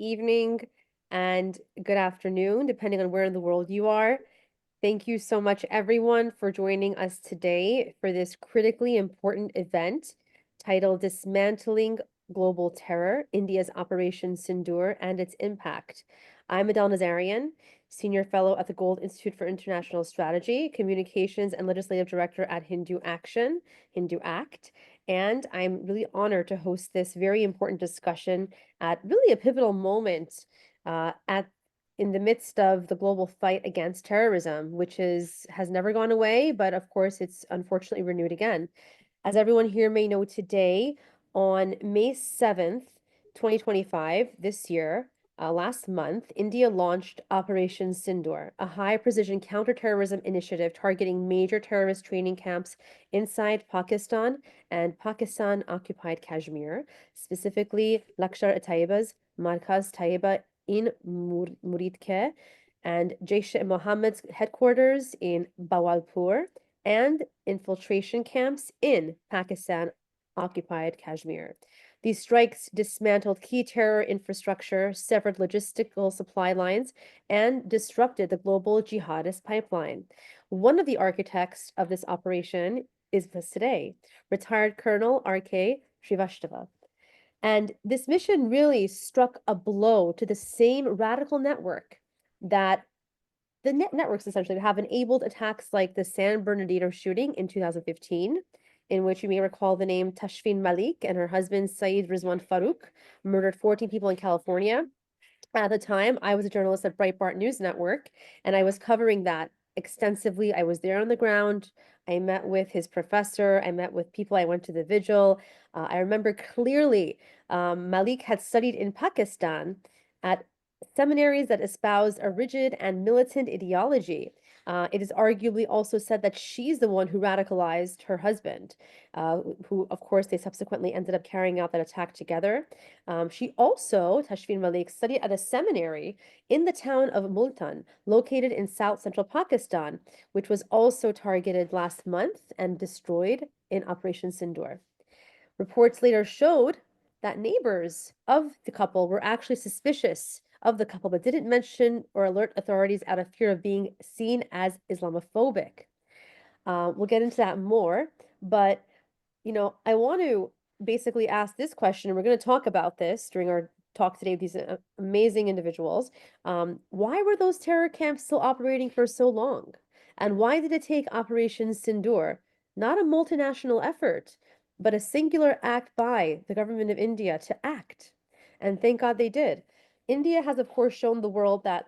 evening, and good afternoon, depending on where in the world you are. Thank you so much, everyone, for joining us today for this critically important event titled Dismantling Global Terror, India's Operation Sindoor and Its Impact. I'm Adelle Nazarian, Senior Fellow at the Gold Institute for International Strategy, Communications, and Legislative Director at HinduACT, and I'm really honored to host this very important discussion at really a pivotal moment at in the midst of the global fight against terrorism, which has never gone away, but of course it's unfortunately renewed again. As everyone here may know today, on May 7th, 2025, this year, last month, India launched Operation Sindoor, a high-precision counterterrorism initiative targeting major terrorist training camps inside Pakistan and Pakistan-occupied Kashmir, specifically Lashkar-e-Taiba's Markaz Taiba in Muridke and Jaish-e-Mohammed's headquarters in Bawalpur and infiltration camps in Pakistan-occupied Kashmir. These strikes dismantled key terror infrastructure, severed logistical supply lines, and disrupted the global jihadist pipeline. One of the architects of this operation is with us today, retired Colonel R.K. Srivastava. And this mission really struck a blow to the same radical network that networks essentially that have enabled attacks like the San Bernardino shooting in 2015, in which you may recall the name Tashfeen Malik and her husband Saeed Rizwan Farouk murdered 14 people in California. At the time, I was a journalist at Breitbart News Network, and I was covering that extensively. I was there on the ground. I met with his professor. I met with people. I went to the vigil. I remember clearly Malik had studied in Pakistan at seminaries that espoused a rigid and militant ideology. It is arguably also said that she's the one who radicalized her husband, who, of course, they subsequently ended up carrying out that attack together. She also, Tashfeen Malik, studied at a seminary in the town of Multan, located in south central Pakistan, which was also targeted last month and destroyed in Operation Sindoor. Reports later showed that neighbors of the couple were actually suspicious of the couple, but didn't mention or alert authorities out of fear of being seen as Islamophobic. We'll get into that more, but I want to basically ask this question, and we're going to talk about this during our talk today with these amazing individuals. Why were those terror camps still operating for so long? And why did it take Operation Sindoor, not a multinational effort, but a singular act by the government of India to act? And thank God they did. India has, of course, shown the world that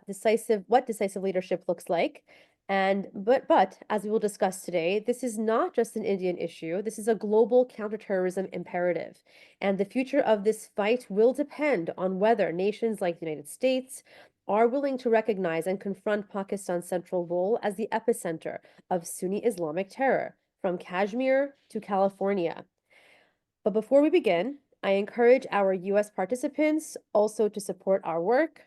what decisive leadership looks like. But as we will discuss today, this is not just an Indian issue. This is a global counterterrorism imperative. And the future of this fight will depend on whether nations like the United States are willing to recognize and confront Pakistan's central role as the epicenter of Sunni Islamic terror, from Kashmir to California. But before we begin, I encourage our U.S. participants also to support our work.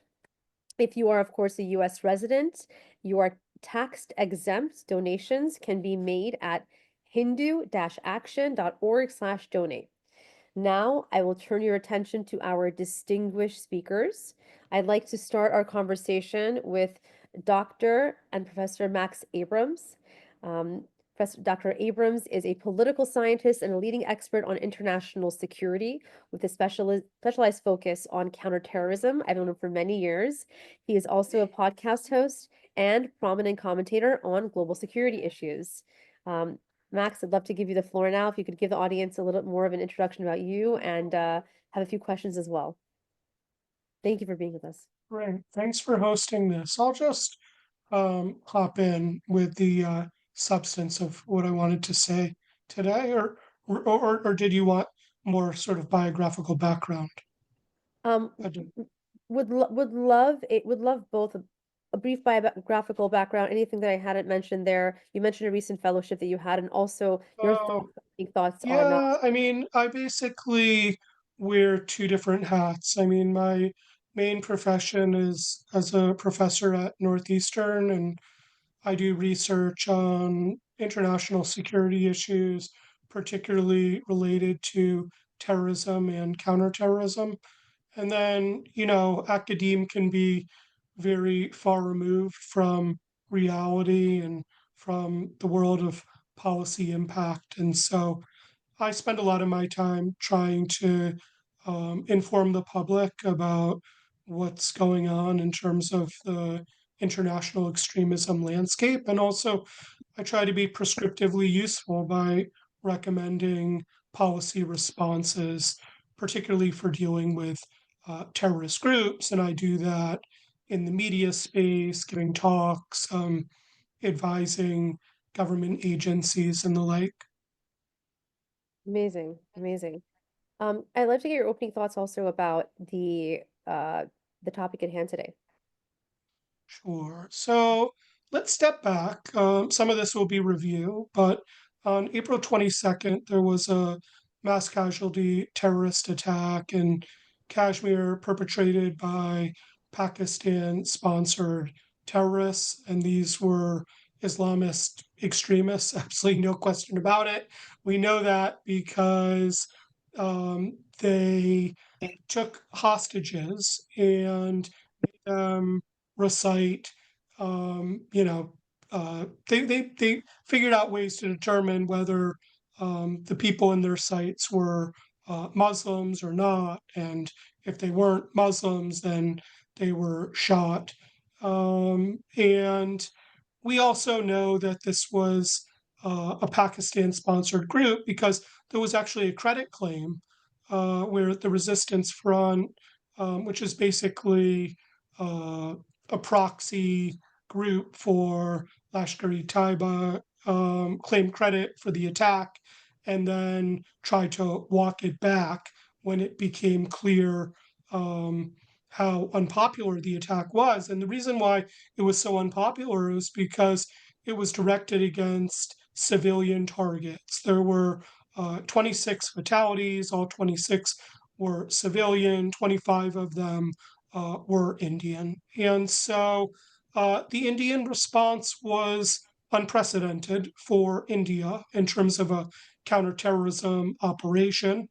If you are, of course, a U.S. resident, your tax-exempt donations can be made at HinduACTion.org/donate. Now, I will turn your attention to our distinguished speakers. I'd like to start our conversation with Dr. and Professor Max Abrams. Professor Dr. Abrams is a political scientist and a leading expert on international security with a specialized focus on counterterrorism. I've known him for many years. He is also a podcast host and prominent commentator on global security issues. Max, I'd love to give you the floor now. If you could give the audience a little bit more of an introduction about you and have a few questions as well. Thank you for being with us. Great. Thanks for hosting this. I'll just hop in with the substance of what I wanted to say today, or did you want more sort of biographical background? Um, I do. would love both a brief biographical background, anything that I hadn't mentioned there. You mentioned a recent fellowship that you had, and also your Oh, thoughts on yeah. I mean, I basically wear two different hats. I mean, my main profession is as a professor at Northeastern, and I do research on international security issues, particularly related to terrorism and counterterrorism. And then, academe can be very far removed from reality and from the world of policy impact. And so I spend a lot of my time trying to inform the public about what's going on in terms of the international extremism landscape. And also, I try to be prescriptively useful by recommending policy responses, particularly for dealing with terrorist groups. And I do that in the media space, giving talks, advising government agencies, and the like. Amazing, amazing. I'd love to get your opening thoughts also about the topic at hand today. Sure. So let's step back. Some of this will be review, but on April 22nd, there was a mass casualty terrorist attack in Kashmir perpetrated by Pakistan sponsored terrorists. And these were Islamist extremists, absolutely no question about it. We know that because they took hostages and recite, they figured out ways to determine whether the people in their sites were Muslims or not. And if they weren't Muslims, then they were shot. And we also know that this was a Pakistan sponsored group because there was actually a credit claim where the Resistance Front, which is basically uh, a proxy group for Lashkar-e-Taiba, claimed credit for the attack and then tried to walk it back when it became clear um, how unpopular the attack was. And the reason why it was so unpopular was because it was directed against civilian targets. There were 26 fatalities, all 26 were civilian, 25 of them were Indian. And so the Indian response was unprecedented for India in terms of a counterterrorism operation.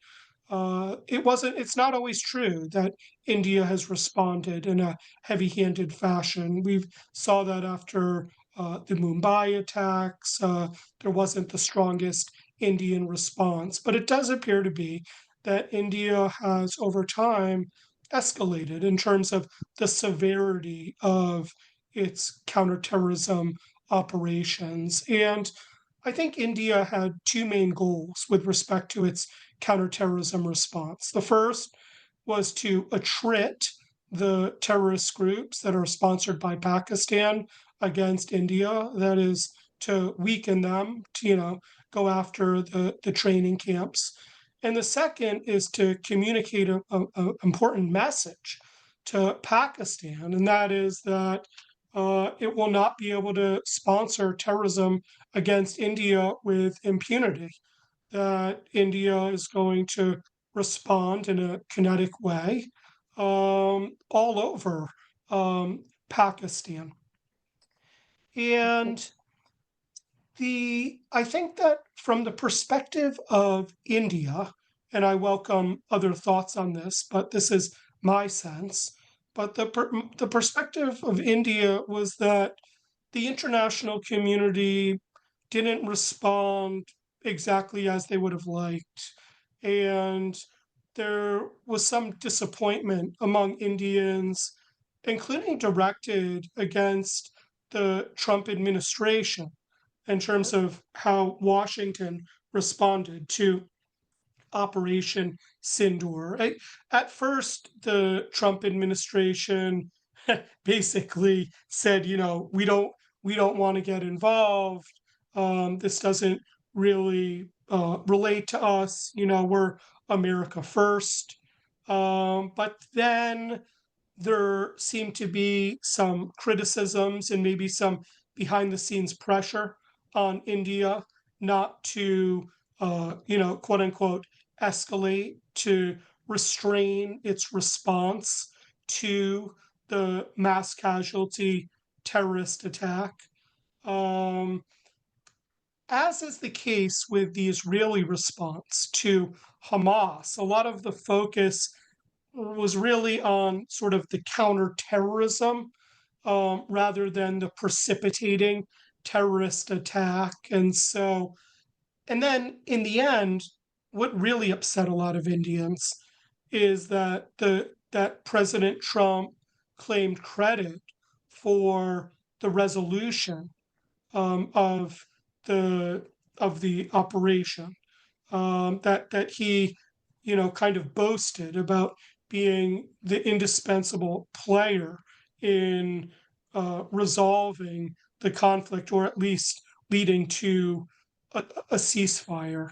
It's not always true that India has responded in a heavy-handed fashion. We saw that after the Mumbai attacks. There wasn't the strongest Indian response, but it does appear to be that India has over time escalated in terms of the severity of its counterterrorism operations. And I think India had two main goals with respect to its counterterrorism response. The first was to attrit the terrorist groups that are sponsored by Pakistan against India, that is, to weaken them, to go after the training camps. And the second is to communicate a important message to Pakistan, and that is that it will not be able to sponsor terrorism against India with impunity, that India is going to respond in a kinetic way all over Pakistan. And I think that from the perspective of India, and I welcome other thoughts on this, but this is my sense. But the perspective of India was that the international community didn't respond exactly as they would have liked. And there was some disappointment among Indians, including directed against the Trump administration in terms of how Washington responded to Operation Sindoor. At first, the Trump administration basically said, we don't want to get involved. This doesn't really relate to us. We're America first. But then there seemed to be some criticisms and maybe some behind the scenes pressure on India not to, quote unquote, escalate, to restrain its response to the mass casualty terrorist attack. Um, as is the case with the Israeli response to Hamas, a lot of the focus was really on sort of the counterterrorism rather than the precipitating terrorist attack. And then in the end, what really upset a lot of Indians is that that President Trump claimed credit for the resolution of the the operation. That he, kind of boasted about being the indispensable player in resolving the conflict, or at least leading to a ceasefire.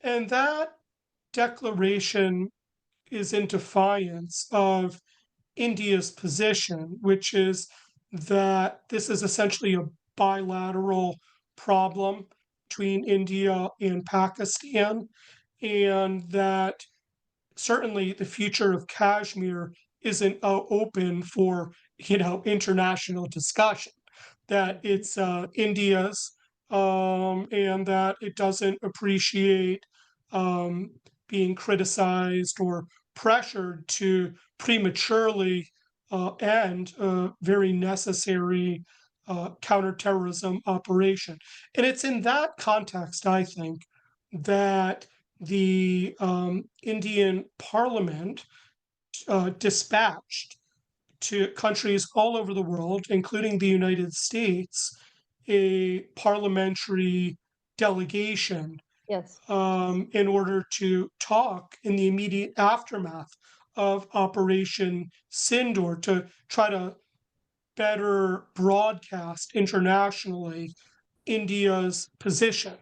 And that declaration is in defiance of India's position, which is that this is essentially a bilateral problem between India and Pakistan, and that certainly the future of Kashmir isn't open for international discussion. That it's India's, and that it doesn't appreciate um, being criticized or pressured to prematurely end a very necessary counterterrorism operation. And it's in that context, I think, that the Indian parliament dispatched to countries all over the world, including the United States, a parliamentary delegation Yes. in order to talk in the immediate aftermath of Operation Sindoor to try to better broadcast internationally India's position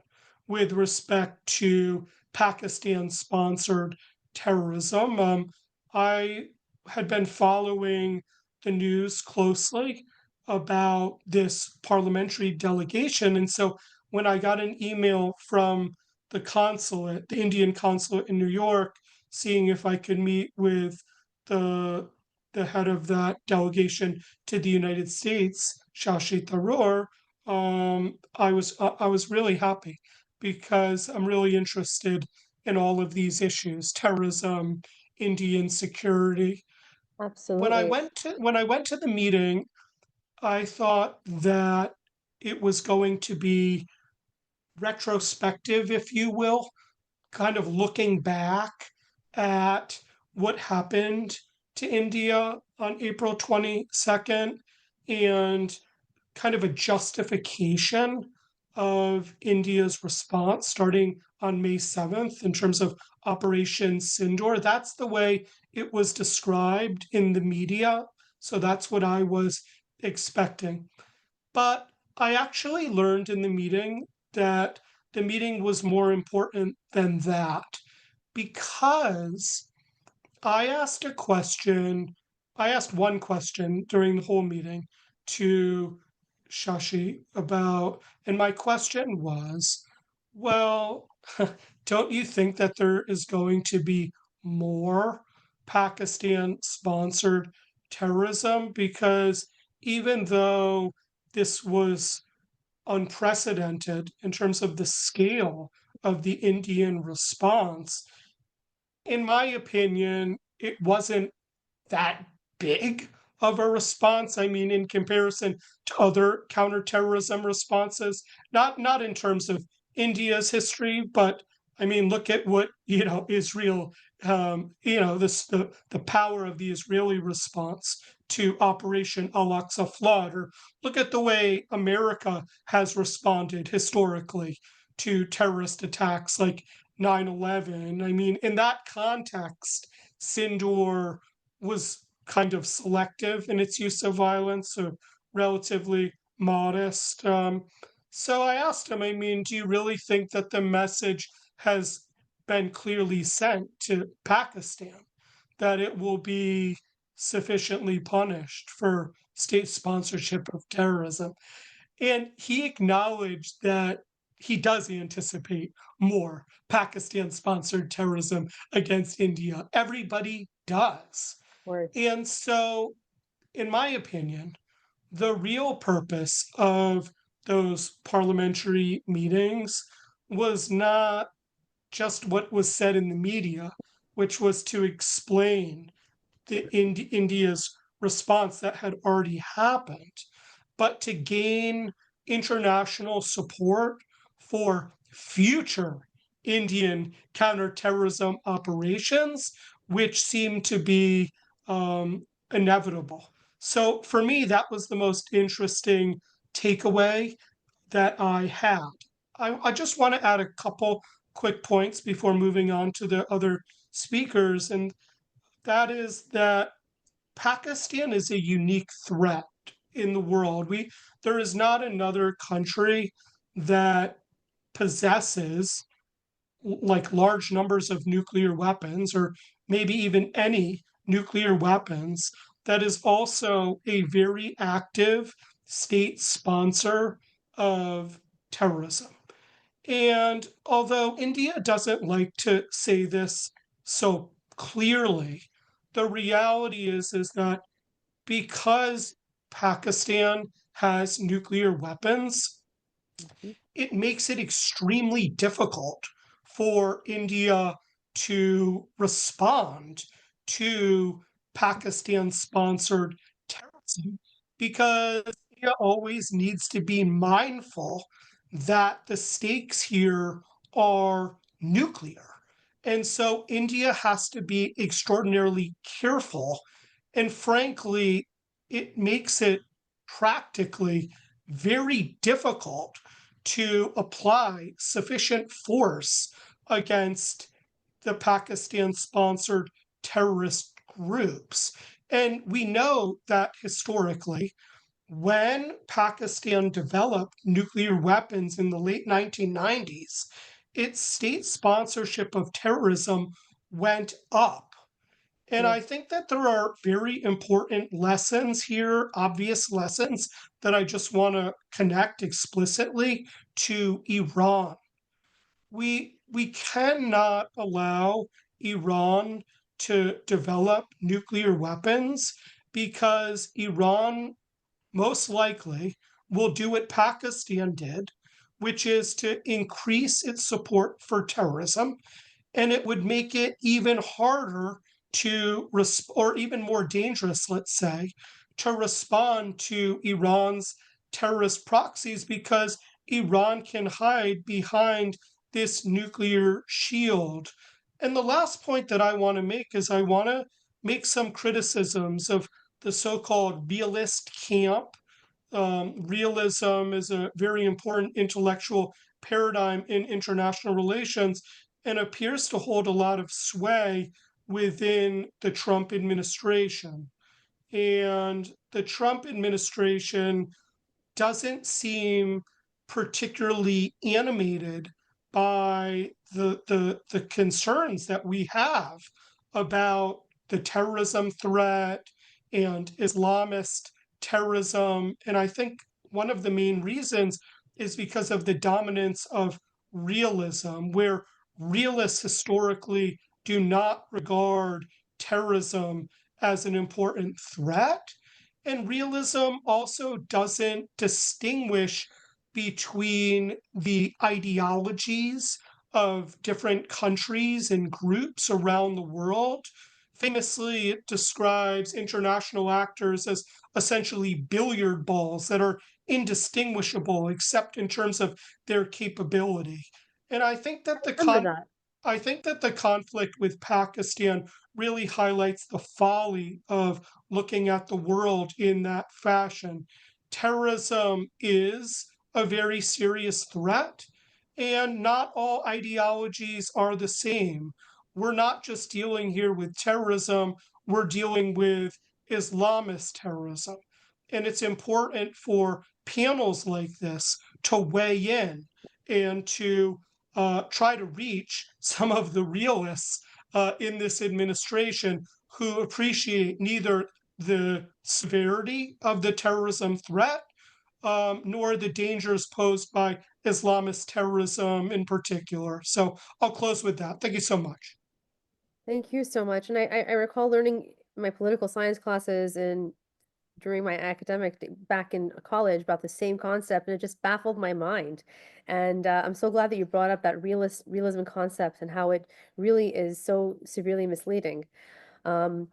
with respect to Pakistan sponsored terrorism. I had been following the news closely about this parliamentary delegation. And so when I got an email from the consulate, the Indian consulate in New York, seeing if I could meet with the the head of that delegation to the United States, Shashi Tharoor, I was really happy because I'm really interested in all of these issues: terrorism, Indian security. Absolutely. When I went to the meeting, I thought that it was going to be retrospective, if you will, kind of looking back at what happened to India on April 22nd and kind of a justification of India's response starting on May 7th in terms of Operation Sindoor. That's the way it was described in the media. So that's what I was expecting. But I actually learned in the meeting that the meeting was more important than that because I asked a question. I asked one question during the whole meeting to Shashi about, and my question was, well, don't you think that there is going to be more Pakistan sponsored terrorism? Because even though this was unprecedented in terms of the scale of the Indian response, in my opinion, it wasn't that big of a response. I mean, in comparison to other counterterrorism responses, not in terms of India's history, but I mean, look at what Israel, the power of the Israeli response to Operation Al-Aqsa Flood, or look at the way America has responded historically to terrorist attacks like 9/11. I mean, in that context, Sindoor was kind of selective in its use of violence, so relatively modest. So I asked him, I mean, do you really think that the message has been clearly sent to Pakistan that it will be sufficiently punished for state sponsorship of terrorism? And he acknowledged that he does anticipate more Pakistan sponsored terrorism against India. Everybody does. Of course. And so, in my opinion, the real purpose of those parliamentary meetings was not just what was said in the media, which was to explain India's response that had already happened, but to gain international support for future Indian counterterrorism operations, which seemed to be inevitable. So for me, that was the most interesting takeaway that I had. I just want to add a couple quick points before moving on to the other speakers, and that is that Pakistan is a unique threat in the world. There is not another country that possesses like large numbers of nuclear weapons, or maybe even any nuclear weapons, that is also a very active state sponsor of terrorism. And although India doesn't like to say this so clearly, the reality is that because Pakistan has nuclear weapons, Mhm. it makes it extremely difficult for India to respond to Pakistan sponsored terrorism, because India always needs to be mindful that the stakes here are nuclear. And so India has to be extraordinarily careful. And frankly, it makes it practically very difficult to apply sufficient force against the Pakistan sponsored terrorist groups. And we know that historically, when Pakistan developed nuclear weapons in the late 1990s, its state sponsorship of terrorism went up. And Yeah. I think that there are very important lessons here, obvious lessons that I just want to connect explicitly to Iran. We cannot allow Iran to develop nuclear weapons, because Iran most likely will do what Pakistan did, which is to increase its support for terrorism, and it would make it even harder or even more dangerous, let's say, to respond to Iran's terrorist proxies, because Iran can hide behind this nuclear shield. And the last point that I want to make is I want to make some criticisms of the so-called realist camp. Realism is a very important intellectual paradigm in international relations and appears to hold a lot of sway within the Trump administration. And the Trump administration doesn't seem particularly animated by the concerns that we have about the terrorism threat and Islamist terrorism. And I think one of the main reasons is because of the dominance of realism, where realists historically do not regard terrorism as an important threat. And realism also doesn't distinguish between the ideologies of different countries and groups around the world. Famously, it describes international actors as essentially billiard balls that are indistinguishable except in terms of their capability. And Remember that. I think that the conflict with Pakistan really highlights the folly of looking at the world in that fashion. Terrorism is a very serious threat, and not all ideologies are the same. We're not just dealing here with terrorism, we're dealing with Islamist terrorism. And it's important for panels like this to weigh in and to try to reach some of the realists in this administration who appreciate neither the severity of the terrorism threat nor the dangers posed by Islamist terrorism in particular. So I'll close with that. Thank you so much. Thank you so much. And I recall learning my political science classes and during my back in college about the same concept, and it just baffled my mind. And I'm so glad that you brought up that realism concept and how it really is so severely misleading. Um,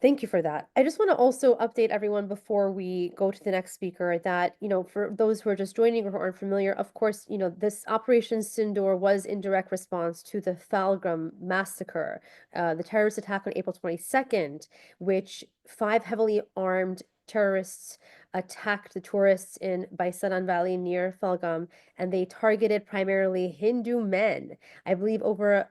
Thank you for that. I just want to also update everyone before we go to the next speaker that, for those who are just joining or who aren't familiar, of course, this Operation Sindoor was in direct response to the Falgram massacre, the terrorist attack on April 22nd, which 5 heavily armed terrorists attacked the tourists in Baisaran Valley near Falgam, and they targeted primarily Hindu men. I believe over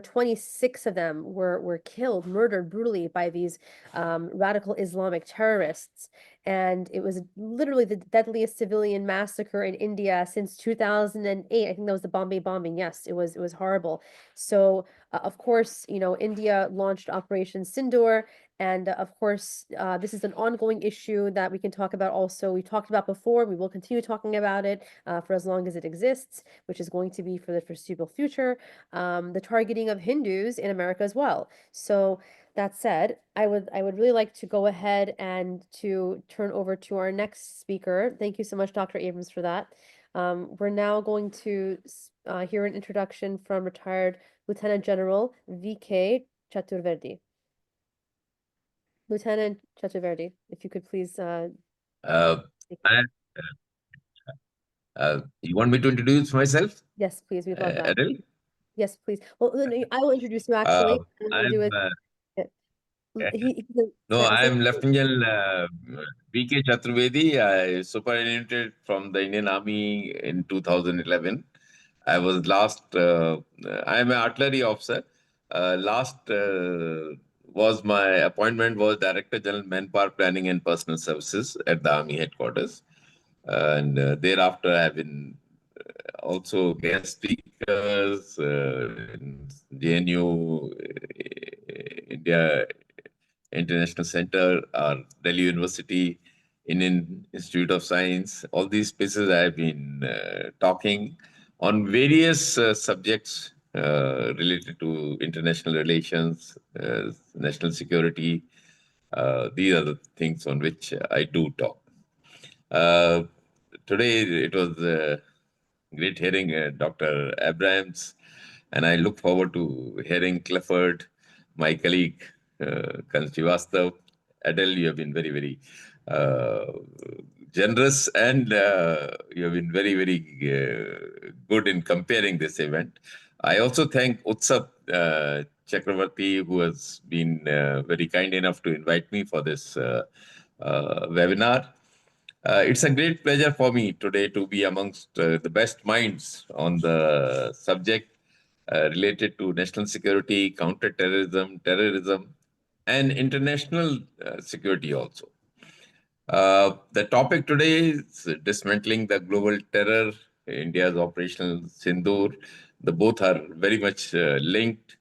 26 of them were killed, murdered brutally by these radical Islamic terrorists. And it was literally the deadliest civilian massacre in India since 2008. I think that was the Bombay bombing. Yes, it was horrible. So, of course, India launched Operation Sindoor. And of course, this is an ongoing issue that we can talk about also. We talked about before. We will continue talking about it for as long as it exists, which is going to be for the foreseeable future. The targeting of Hindus in America as well. So that said, I would really like to go ahead and to turn over to our next speaker. Thank you so much, Dr. Abrams, for that. We're now going to hear an introduction from retired Lieutenant General V.K. Chaturvedi. Lieutenant Chaturvedi, if you could please. Uh, I- you want me to introduce myself, Yes, please. We'd love that. Adele? Yes, please. Well, no, I will introduce you actually. And we'll do I'm it. He no, translate. I'm Lieutenant V K Chaturvedi. I superannuated from the Indian Army in 2011. I was last. I'm an artillery officer. Last was my appointment was Director General Manpower Planning and Personal Services at the Army headquarters, and thereafter I've been also guest speakers in JNU, India International Center, or Delhi University, Indian Institute of Science. All these places I've been talking on various subjects related to international relations, national security. These are the things on which I do talk. Uh, Today it was great hearing Dr. Abrams, and I look forward to hearing Clifford, my colleague, Colonel Shivashtava. Adele, you have been very, very uh, generous, and you have been very, very good in comparing this event. I also thank Utsav Chakravarti, who has been very kind enough to invite me for this webinar. It's a great pleasure for me today to be amongst the best minds on the subject related to national security, counter-terrorism, terrorism, and international security also. The topic today is dismantling the global terror, India's operational Sindoor. The both are very much linked.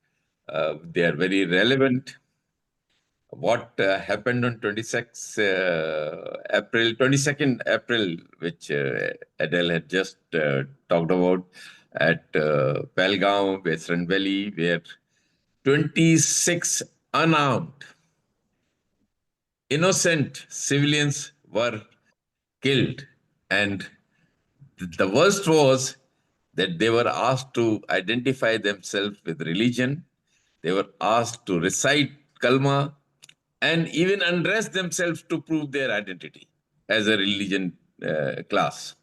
They are very relevant. What happened on 22nd April, which Adele had just talked about at Pelgaum, Western Valley, where 26 unarmed, innocent civilians were killed. And the worst was that they were asked to identify themselves with religion. They were asked to recite Kalma and even undress themselves to prove their identity as a religion class.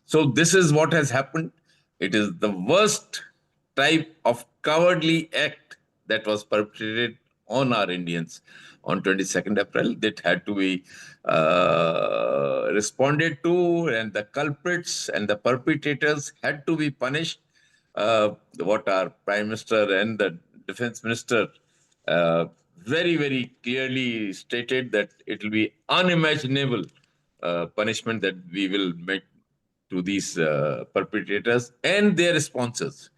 So this is what has happened. It is the worst type of cowardly act that was perpetrated on our Indians on 22nd April that had to be responded to, and the culprits and the perpetrators had to be punished. What our Prime Minister and the Defense Minister uh, very, very clearly stated that it will be unimaginable punishment that we will make to these perpetrators and their responses,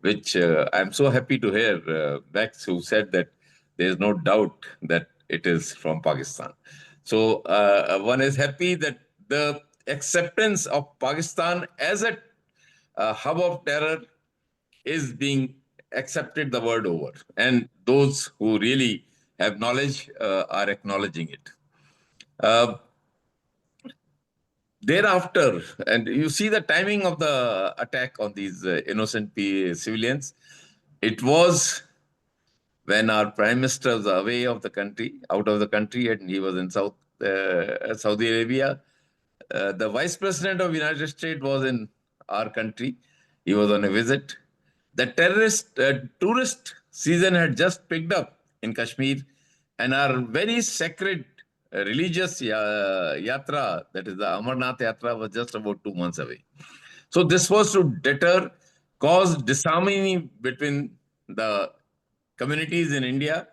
which I'm so happy to hear Bex, who said that there is no doubt that it is from Pakistan. So one is happy that the acceptance of Pakistan as a hub of terror is being accepted the world over. And those who really have knowledge are acknowledging it. Uh, Thereafter, and you see the timing of the attack on these innocent civilians, it was when our Prime Minister was away of the country, out of the country, and he was in Saudi Arabia. The Vice President of the United States was in our country. He was on a visit. The tourist season had just picked up in Kashmir, and our very sacred religious yatra, that is the Amarnath Yatra, was just about 2 months away. So this was to deter, cause disharmony between the communities in India,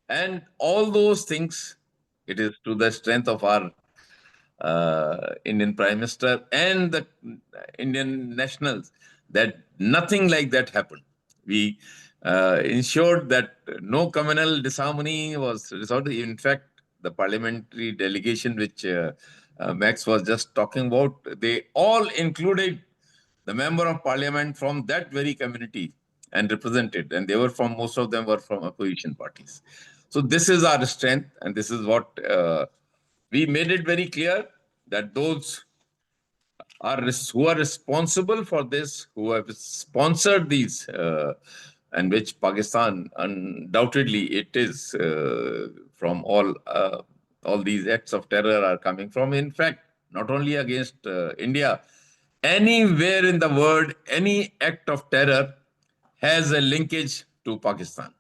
and all those things. It is to the strength of our Indian Prime Minister and the Indian nationals that nothing like that happened. We ensured that no communal disharmony was resolved. In fact, the parliamentary delegation, which Max was just talking about, they all included the member of parliament from that very community and represented, and they were from, most of them were from opposition parties. So this is our strength, and this is what we made it very clear that those who are responsible for this, who have sponsored these, and which Pakistan undoubtedly it is, from all these acts of terror are coming from. In fact, not only against India, anywhere in the world, any act of terror has a linkage to Pakistan.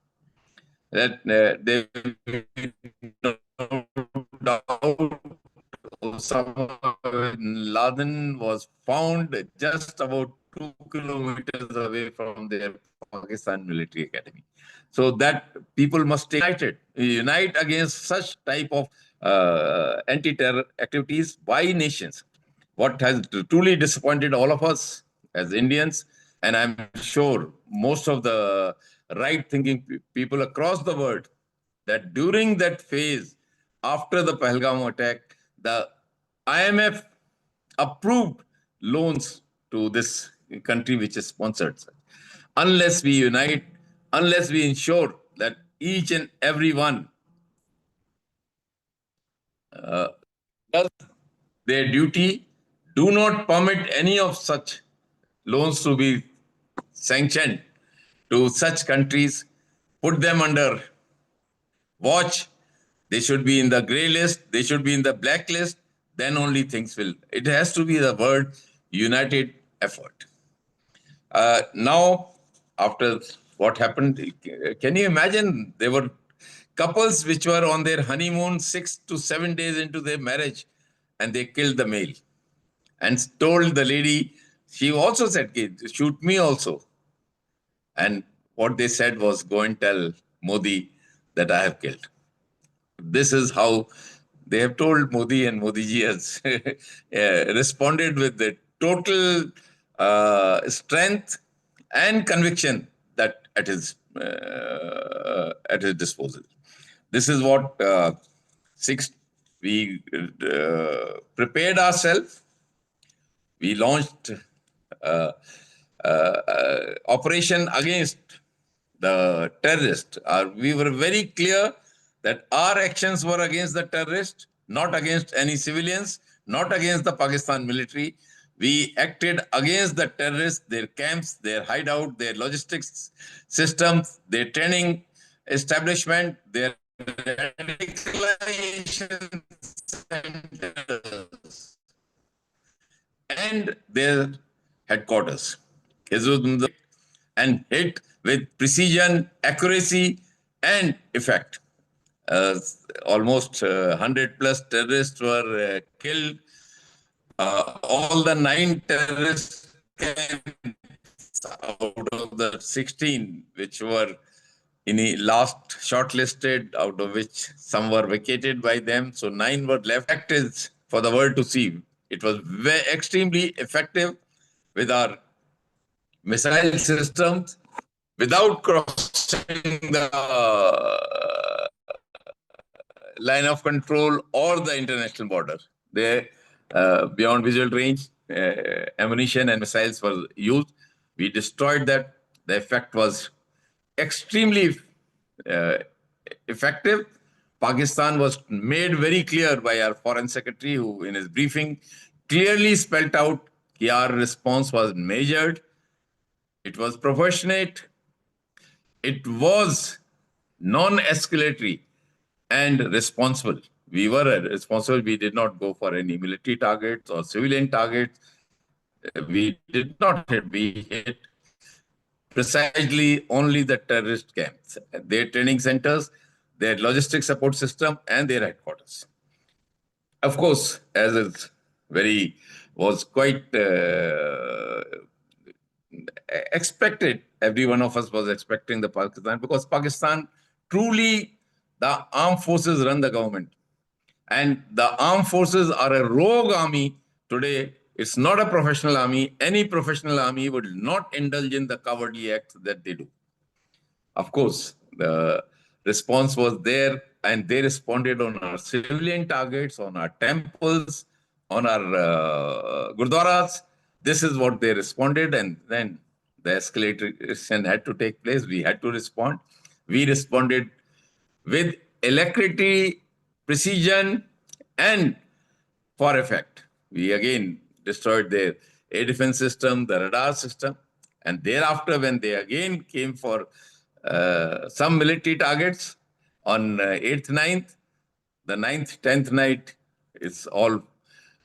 That there no doubt Osama bin Laden was found just about 2 kilometers away from their Pakistan military academy. So that people must unite against such type of anti-terror activities by nations. What has truly disappointed all of us as Indians, and I'm sure most of the right-thinking people across the world, that during that phase, after the Pahalgam attack, the IMF approved loans to this country which is sponsored. Unless we unite, unless we ensure that each and every one does their duty, do not permit any of such loans to be sanctioned to such countries, put them under watch. They should be in the gray list, they should be in the black list, then only things will. It has to be the word united effort. Now, after what happened, can you imagine? There were couples which were on their honeymoon 6 to 7 days into their marriage, and they killed the male and told the lady, she also said, shoot me also. And what they said was, go and tell Modi that I have killed. This is how they have told Modi, and Modi ji has responded with the total strength and conviction that at his disposal. This is what we prepared ourselves. We launched operation against the terrorists. We were very clear that our actions were against the terrorists, not against any civilians, not against the Pakistan military. We acted against the terrorists, their camps, their hideout, their logistics systems, their training establishment, their radicalization centers, and their headquarters. And hit with precision, accuracy, and effect. Almost 100 plus terrorists were killed. All the 9 terrorist camps out of the 16 which were in the last shortlisted, out of which some were vacated by them. So 9 were left. Acted for the world to see. It was extremely effective with our missile systems without crossing the line of control or the international border. They, beyond visual range, ammunition and missiles were used. We destroyed that. The effect was extremely effective. Pakistan was made very clear by our foreign secretary, who in his briefing clearly spelled out that our response was measured, it was proportionate, it was non-escalatory, and responsible. We were responsible. We did not go for any military targets or civilian targets. We did not hit. We hit precisely only the terrorist camps, their training centers, their logistic support system, and their headquarters. Of course, as it was quite expected, every one of us was expecting the Pakistan, because Pakistan truly, the armed forces run the government. And the armed forces are a rogue army today. It's not a professional army. Any professional army would not indulge in the cowardly acts that they do. Of course, the response was there, and they responded on our civilian targets, on our temples, on our gurdwaras. This is what they responded, and then the escalation had to take place. We had to respond. We responded with alacrity, precision, and for effect. We again destroyed their air defense system, the radar system, and thereafter, when they again came for some military targets on 8th, 9th, the 9th, 10th night, it's all,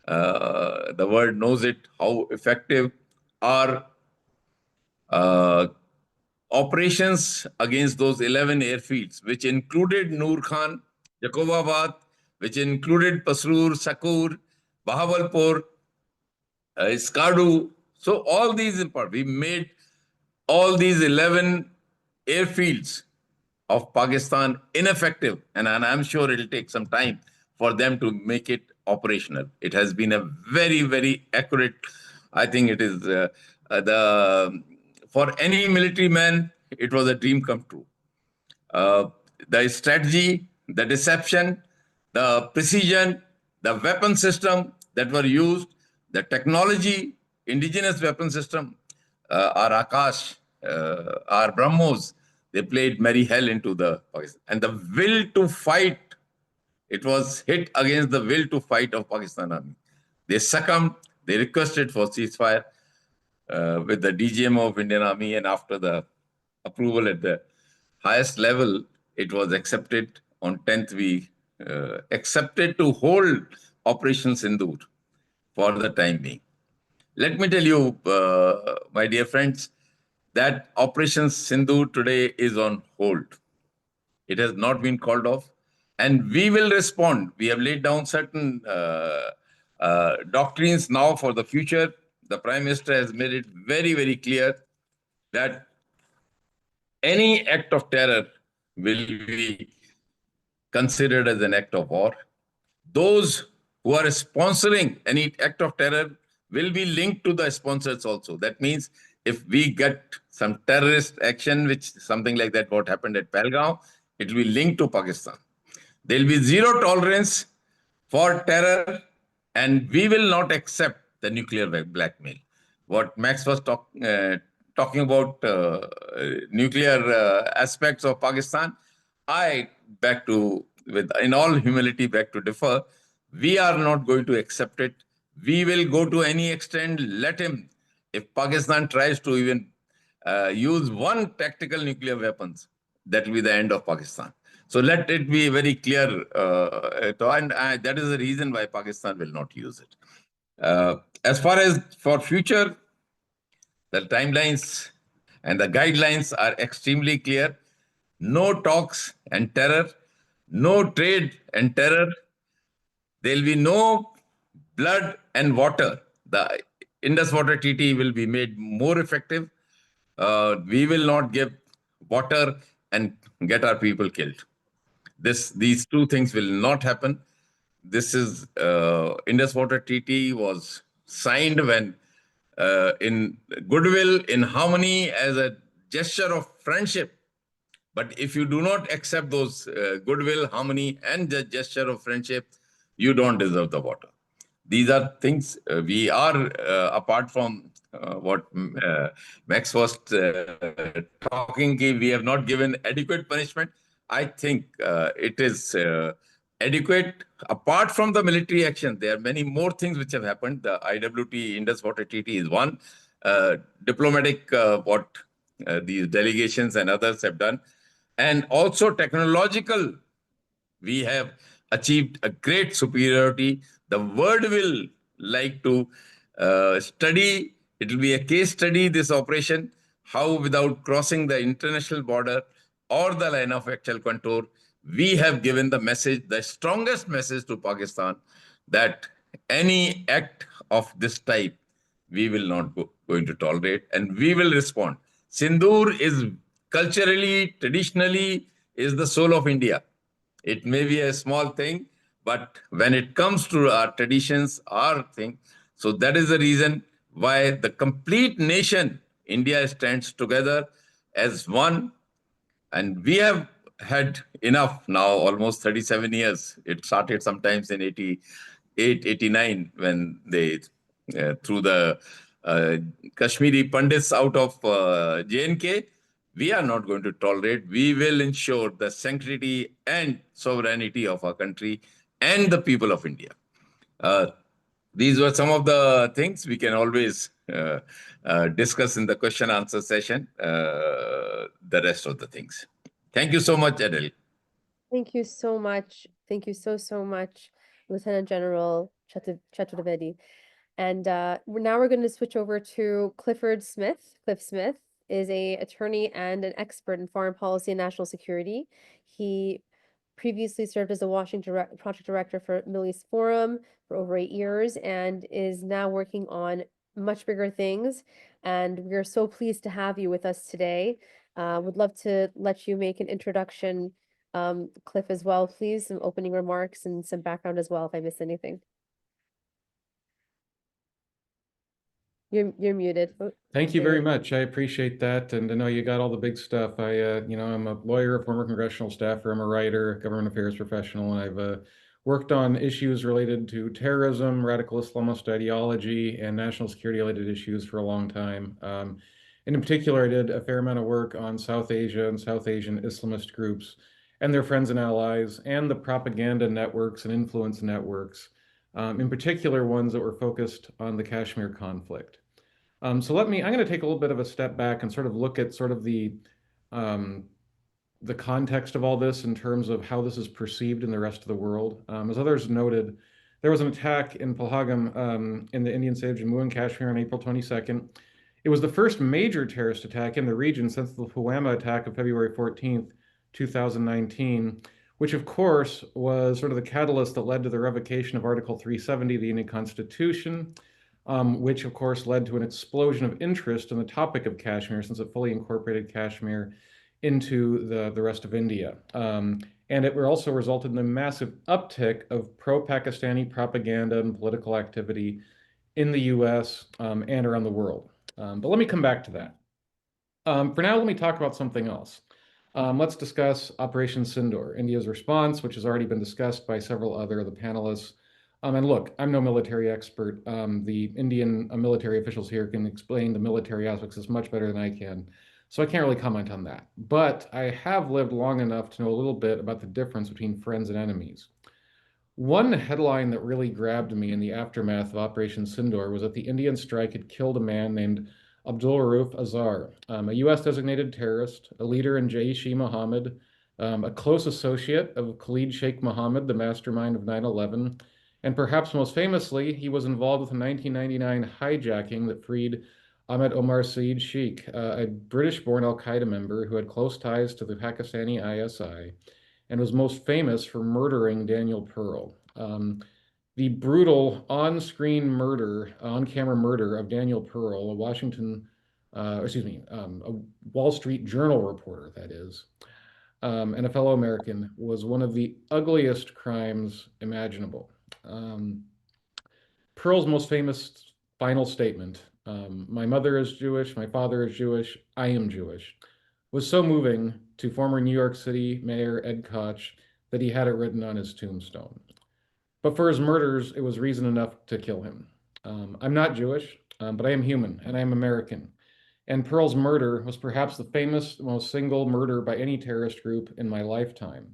the world knows it, how effective our operations against those 11 airfields, which included Noor Khan, Jacobabad, which included Pasrur, Sakur, Bahawalpur, Skardu. So all these, we made all these 11 airfields of Pakistan ineffective, and I'm sure it'll take some time for them to make it operational. It has been a very, very accurate. I think it is for any military man, it was a dream come true. The strategy, the deception, the precision, the weapon system that were used, the technology, indigenous weapon system, our Akash, our BrahMos, they played merry hell into the Pakistan. And the will to fight, it was hit against the will to fight of Pakistan Army. They succumbed, they requested for ceasefire with the DGM of Indian Army, and after the approval at the highest level, it was accepted. On 10th, we accepted to hold Operation Sindoor for the time being. Let me tell you, my dear friends, that Operation Sindoor today is on hold. It has not been called off, and we will respond. We have laid down certain doctrines now for the future. The Prime Minister has made it very, very clear that any act of terror will be considered as an act of war. Those who are sponsoring any act of terror will be linked to the sponsors also. That means if we get some terrorist action, which something like that, what happened at Pahalgam, it will be linked to Pakistan. There will be zero tolerance for terror, and we will not accept the nuclear blackmail. What Max was talking about, nuclear aspects of Pakistan, I beg to, in all humility, beg to differ. We are not going to accept it. We will go to any extent, let him. If Pakistan tries to even use one tactical nuclear weapons, that will be the end of Pakistan. So let it be very clear, and that is the reason why Pakistan will not use it. As far as for future, the timelines and the guidelines are extremely clear. No talks and terror, no trade and terror. There will be no blood and water. The Indus Water Treaty will be made more effective. We will not give water and get our people killed. These two things will not happen. This is Indus Water Treaty was signed when in goodwill, in harmony, as a gesture of friendship. But if you do not accept those goodwill, harmony, and the gesture of friendship, you don't deserve the water. These are things we are, apart from what Max was talking, we have not given adequate punishment. I think it is adequate. Apart from the military action, there are many more things which have happened. The IWT, Indus Water Treaty, is one. Diplomatic, what these delegations and others have done. and also technological. We have achieved a great superiority. The world will like to study. It will be a case study, this operation, how without crossing the international border or the line of actual contour, we have given the message, the strongest message to Pakistan, that any act of this type, we will not going to tolerate, and we will respond. Sindoor is culturally, traditionally, is the soul of India. It may be a small thing, but when it comes to our traditions, our thing, so that is the reason why the complete nation, India, stands together as one. And we have had enough now, almost 37 years. It started sometimes in 88, 89 when they threw the uh, Kashmiri Pandits out of J&K. We are not going to tolerate. We will ensure the sanctity and sovereignty of our country and the people of India. Uh, these were some of the things we can always discuss in the question answer session, the rest of the things. Thank you so much, Adele. Thank you so much. Thank you so much, Lieutenant General Chaturvedi. And now we're going to switch over to Clifford Smith. Cliff Smith is a attorney and an expert in foreign policy and national security. He previously served as a Washington project director for Middle East Forum for over 8 years and is now working on much bigger things. And we're so pleased to have you with us today. Would love to let you make an introduction, Cliff, as well, please, some opening remarks and some background as well, if I missed anything. You're muted. Oh, Thank you there very much. I appreciate that. And I know you got all the big stuff. I'm a lawyer, a former congressional staffer, I'm a writer, a government affairs professional, and I've worked on issues related to terrorism, radical Islamist ideology, and national security related issues for a long time. And in particular, I did a fair amount of work on South Asia and South Asian Islamist groups and their friends and allies, and the propaganda networks and influence networks, in particular ones that were focused on the Kashmir conflict. So I'm going to take a little bit of a step back and sort of look at sort of the context of all this in terms of how this is perceived in the rest of the world. As others noted, there was an attack in Pahalgam in the Indian state of Jammu and Kashmir on April 22nd. It was the first major terrorist attack in the region since the Pulwama attack of February 14th, 2019, which of course was sort of the catalyst that led to the revocation of Article 370 of the Indian Constitution, which of course led to an explosion of interest in the topic of Kashmir since it fully incorporated Kashmir into the rest of India. And it also resulted in a massive uptick of pro-Pakistani propaganda and political activity in the US and around the world. But let me come back to that. For now, let me talk about something else. Let's discuss Operation Sindoor, India's response, which has already been discussed by several other of the panelists. And look, I'm no military expert. The Indian military officials here can explain the military aspects as much better than I can. So I can't really comment on that. But I have lived long enough to know a little bit about the difference between friends and enemies. One headline that really grabbed me in the aftermath of Operation Sindoor was that the Indian strike had killed a man named Abdul Rauf Azhar, a US designated terrorist, a leader in Jaish-e-Mohammed, a close associate of Khalid Sheikh Mohammed, the mastermind of 9/11, and perhaps most famously, he was involved with a 1999 hijacking that freed Ahmed Omar Saeed Sheikh, a British-born al-Qaeda member who had close ties to the Pakistani ISI and was most famous for murdering Daniel Pearl. The brutal on-screen murder, on-camera murder of Daniel Pearl, a Wall Street Journal reporter, that is, and a fellow American, was one of the ugliest crimes imaginable. Pearl's most famous final statement, my mother is Jewish, my father is Jewish, I am Jewish, was so moving to former New York City Mayor Ed Koch that he had it written on his tombstone. But for his murders, it was reason enough to kill him. I'm not Jewish, but I am human, and I am American. And Pearl's murder was perhaps the famous, most single murder by any terrorist group in my lifetime.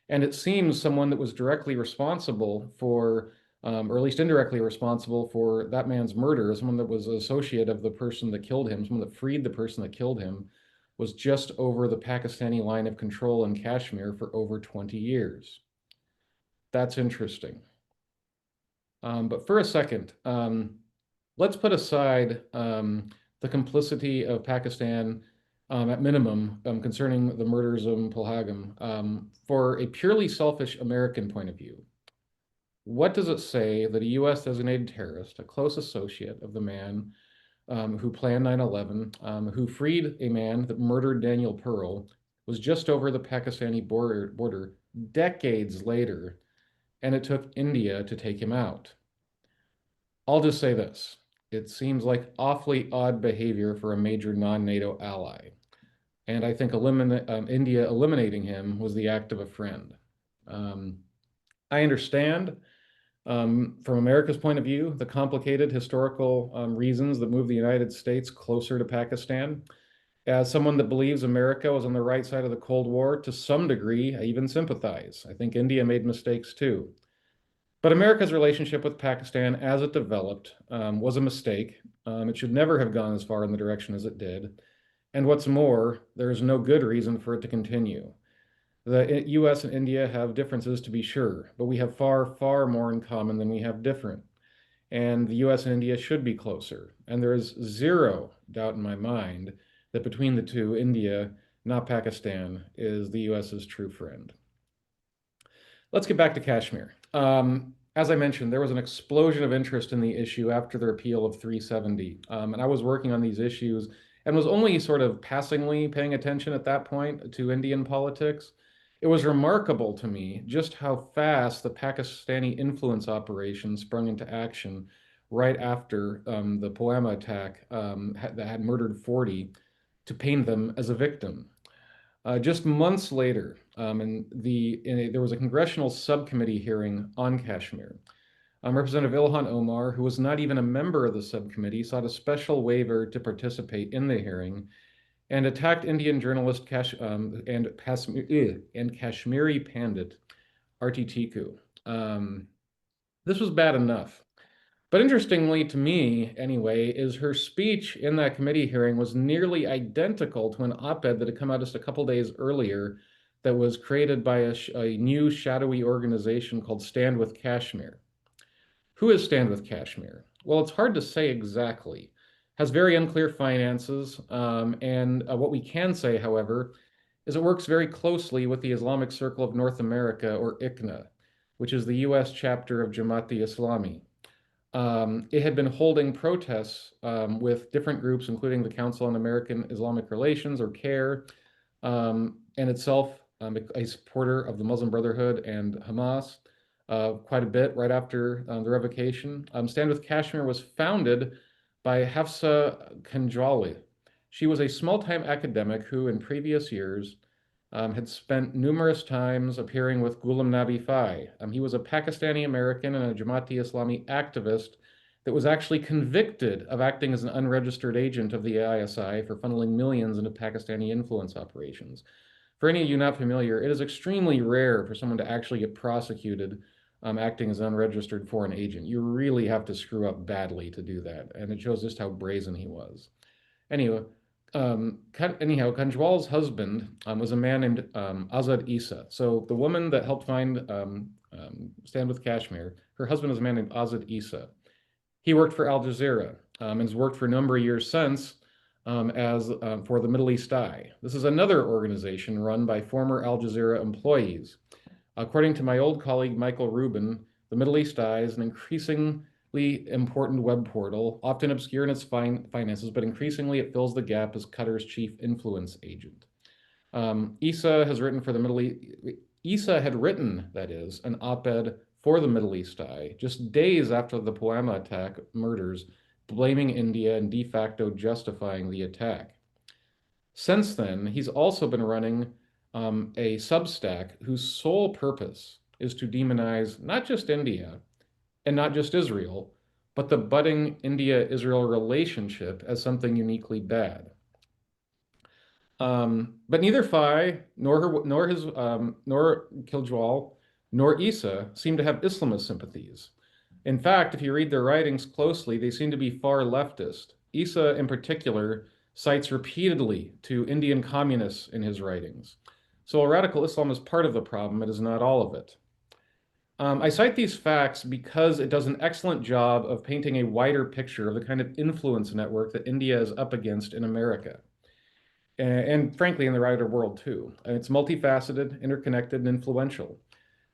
And it seems someone that was directly responsible for, or at least indirectly responsible for that man's murder, someone that was an associate of the person that killed him, someone that freed the person that killed him, was just over the Pakistani line of control in Kashmir for over 20 years. That's interesting. But for a second, let's put aside the complicity of Pakistan at minimum concerning the murders of Pahalgam for a purely selfish American point of view. What does it say that a U.S. designated terrorist, a close associate of the man who planned 9/11, who freed a man that murdered Daniel Pearl, was just over the Pakistani border decades later, and it took India to take him out? I'll just say this. It seems like awfully odd behavior for a major non-NATO ally. And I think India eliminating him was the act of a friend. I understand, from America's point of view, the complicated historical reasons that move the United States closer to Pakistan. As someone that believes America was on the right side of the Cold War, to some degree, I even sympathize. I think India made mistakes too. But America's relationship with Pakistan as it developed was a mistake. It should never have gone as far in the direction as it did. And what's more, there is no good reason for it to continue. The US and India have differences to be sure, but we have far, far more in common than we have different. And the US and India should be closer. And there is zero doubt in my mind that between the two, India, not Pakistan, is the US's true friend. Let's get back to Kashmir. As I mentioned, there was an explosion of interest in the issue after the repeal of 370. And I was working on these issues and was only sort of passingly paying attention at that point to Indian politics. It was remarkable to me just how fast the Pakistani influence operation sprung into action right after the Pulwama attack that had murdered 40 to paint them as a victim. Just months later, there was a congressional subcommittee hearing on Kashmir. Representative Ilhan Omar, who was not even a member of the subcommittee, sought a special waiver to participate in the hearing and attacked Indian journalist and Kashmiri Pandit Arti Tiku. This was bad enough. But interestingly to me, anyway, is her speech in that committee hearing was nearly identical to an op-ed that had come out just a couple days earlier that was created by a new shadowy organization called Stand with Kashmir. Who is Stand with Kashmir? Well, it's hard to say exactly. Has very unclear finances, and what we can say, however, is it works very closely with the Islamic Circle of North America, or ICNA, which is the US chapter of Jamaat-e-Islami. It had been holding protests with different groups, including the Council on American Islamic Relations, or CAIR, and itself a supporter of the Muslim Brotherhood and Hamas quite a bit right after the revocation. Stand with Kashmir was founded by Hafsa Kanjwali. She was a small-time academic who, in previous years, had spent numerous times appearing with Ghulam Nabi Fai. He was a Pakistani-American and a Jamaat-e-Islami activist that was actually convicted of acting as an unregistered agent of the ISI for funneling millions into Pakistani influence operations. For any of you not familiar, it is extremely rare for someone to actually get prosecuted acting as an unregistered foreign agent. You really have to screw up badly to do that, and it shows just how brazen he was. Anyway, Kanjwal's husband was a man named Azad Isa. So the woman that helped find Stand with Kashmir, her husband was a man named Azad Isa. He worked for Al Jazeera and has worked for a number of years since for the Middle East Eye. This is another organization run by former Al Jazeera employees. According to my old colleague Michael Rubin, the Middle East Eye is an increasingly important web portal, often obscure in its finances, but increasingly it fills the gap as Qatar's chief influence agent. Isa has written for the Middle East. Isa had written, that is, an op-ed for the Middle East Eye just days after the Pulwama attack murders, blaming India and de facto justifying the attack. Since then, he's also been running a Substack whose sole purpose is to demonize not just India and not just Israel, but the budding India-Israel relationship as something uniquely bad. But neither Fai nor Kanjwal nor Isa seem to have Islamist sympathies. In fact, if you read their writings closely, they seem to be far leftist. Isa, in particular, cites repeatedly to Indian communists in his writings. So while radical Islam is part of the problem, it is not all of it. I cite these facts because it does an excellent job of painting a wider picture of the kind of influence network that India is up against in America, and frankly in the wider world too. And it's multifaceted, interconnected, and influential.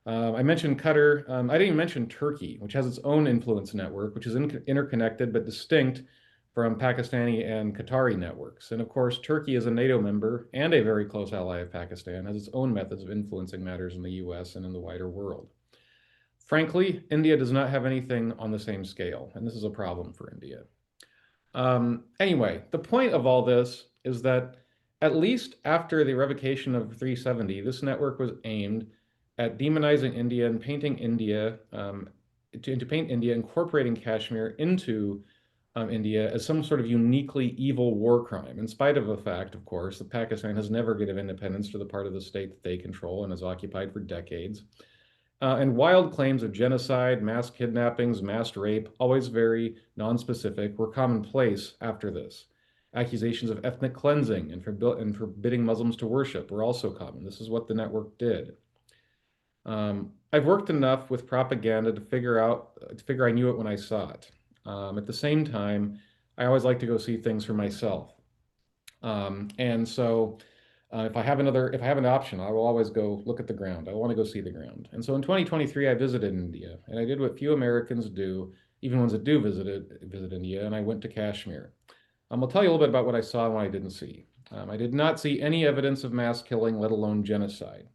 I mentioned Qatar. I didn't even mention Turkey, which has its own influence network, which is interconnected but distinct from Pakistani and Qatari networks. And of course, Turkey is a NATO member and a very close ally of Pakistan, has its own methods of influencing matters in the US and in the wider world. Frankly, India does not have anything on the same scale, and this is a problem for India. Anyway, the point of all this is that at least after the revocation of 370, this network was aimed at demonizing India and painting India, to paint India, incorporating Kashmir into India as some sort of uniquely evil war crime, in spite of the fact, of course, that Pakistan has never given independence to the part of the state that they control and has occupied for decades. And wild claims of genocide, mass kidnappings, mass rape, always very nonspecific, were commonplace after this. Accusations of ethnic cleansing and forbidding Muslims to worship were also common. This is what the network did. I've worked enough with propaganda to figure I knew it when I saw it. At the same time, I always like to go see things for myself. And so if I have an option, I will always go look at the ground. I want to go see the ground. And so in 2023, I visited India, and I did what few Americans do, even ones that do visit India, and I went to Kashmir. I'll tell you a little bit about what I saw and what I didn't see. I did not see any evidence of mass killing, let alone genocide.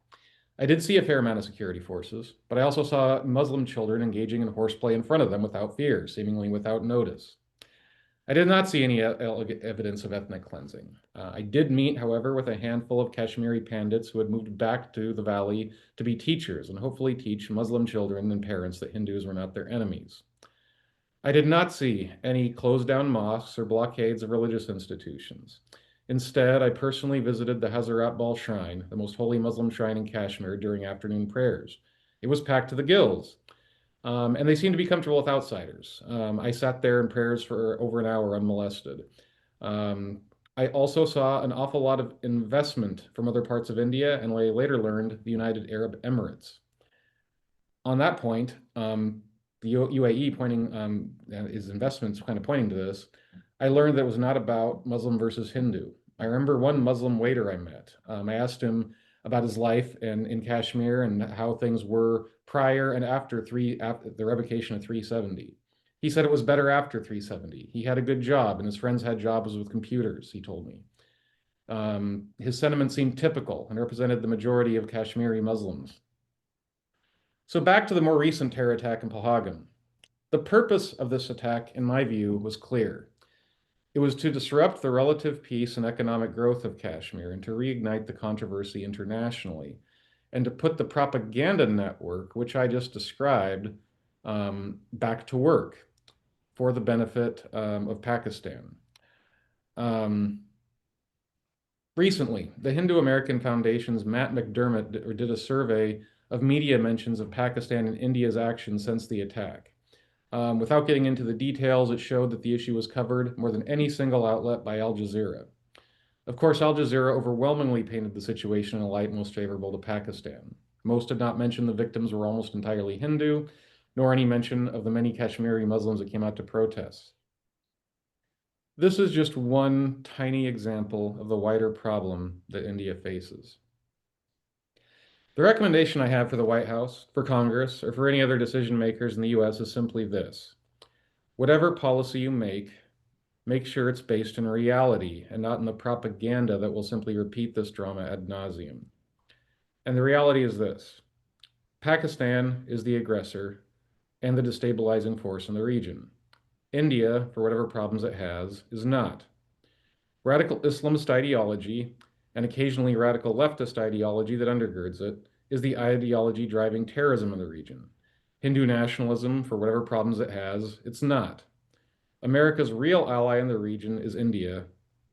I did see a fair amount of security forces, but I also saw Muslim children engaging in horseplay in front of them without fear, seemingly without notice. I did not see any evidence of ethnic cleansing. I did meet, however, with a handful of Kashmiri Pandits who had moved back to the valley to be teachers and hopefully teach Muslim children and parents that Hindus were not their enemies. I did not see any closed down mosques or blockades of religious institutions. Instead, I personally visited the Hazrat Bal Shrine, the most holy Muslim shrine in Kashmir, during afternoon prayers. It was packed to the gills. And they seemed to be comfortable with outsiders. I sat there in prayers for over an hour unmolested. I also saw an awful lot of investment from other parts of India, and I later learned the United Arab Emirates. On that point, the UAE pointing his investments kind of pointing to this, I learned that it was not about Muslim versus Hindu. I remember one Muslim waiter I met. I asked him about his life in Kashmir and how things were prior and after the revocation of 370. He said it was better after 370. He had a good job and his friends had jobs with computers, he told me. His sentiments seemed typical and represented the majority of Kashmiri Muslims. So back to the more recent terror attack in Pahalgam. The purpose of this attack, in my view, was clear. It was to disrupt the relative peace and economic growth of Kashmir and to reignite the controversy internationally, and to put the propaganda network, which I just described, back to work for the benefit of Pakistan. Recently, the Hindu-American Foundation's Matt McDermott did a survey of media mentions of Pakistan and India's actions since the attack. Without getting into the details, it showed that the issue was covered more than any single outlet by Al Jazeera. Of course, Al Jazeera overwhelmingly painted the situation in a light most favorable to Pakistan. Most did not mention the victims were almost entirely Hindu, nor any mention of the many Kashmiri Muslims that came out to protest. This is just one tiny example of the wider problem that India faces. The recommendation I have for the White House, for Congress, or for any other decision makers in the US is simply this. Whatever policy you make sure it's based in reality and not in the propaganda that will simply repeat this drama ad nauseum. And the reality is this. Pakistan is the aggressor and the destabilizing force in the region. India, for whatever problems it has, is not. Radical Islamist ideology, and occasionally radical leftist ideology that undergirds it, is the ideology driving terrorism in the region. Hindu nationalism, for whatever problems it has, it's not. America's real ally in the region is India,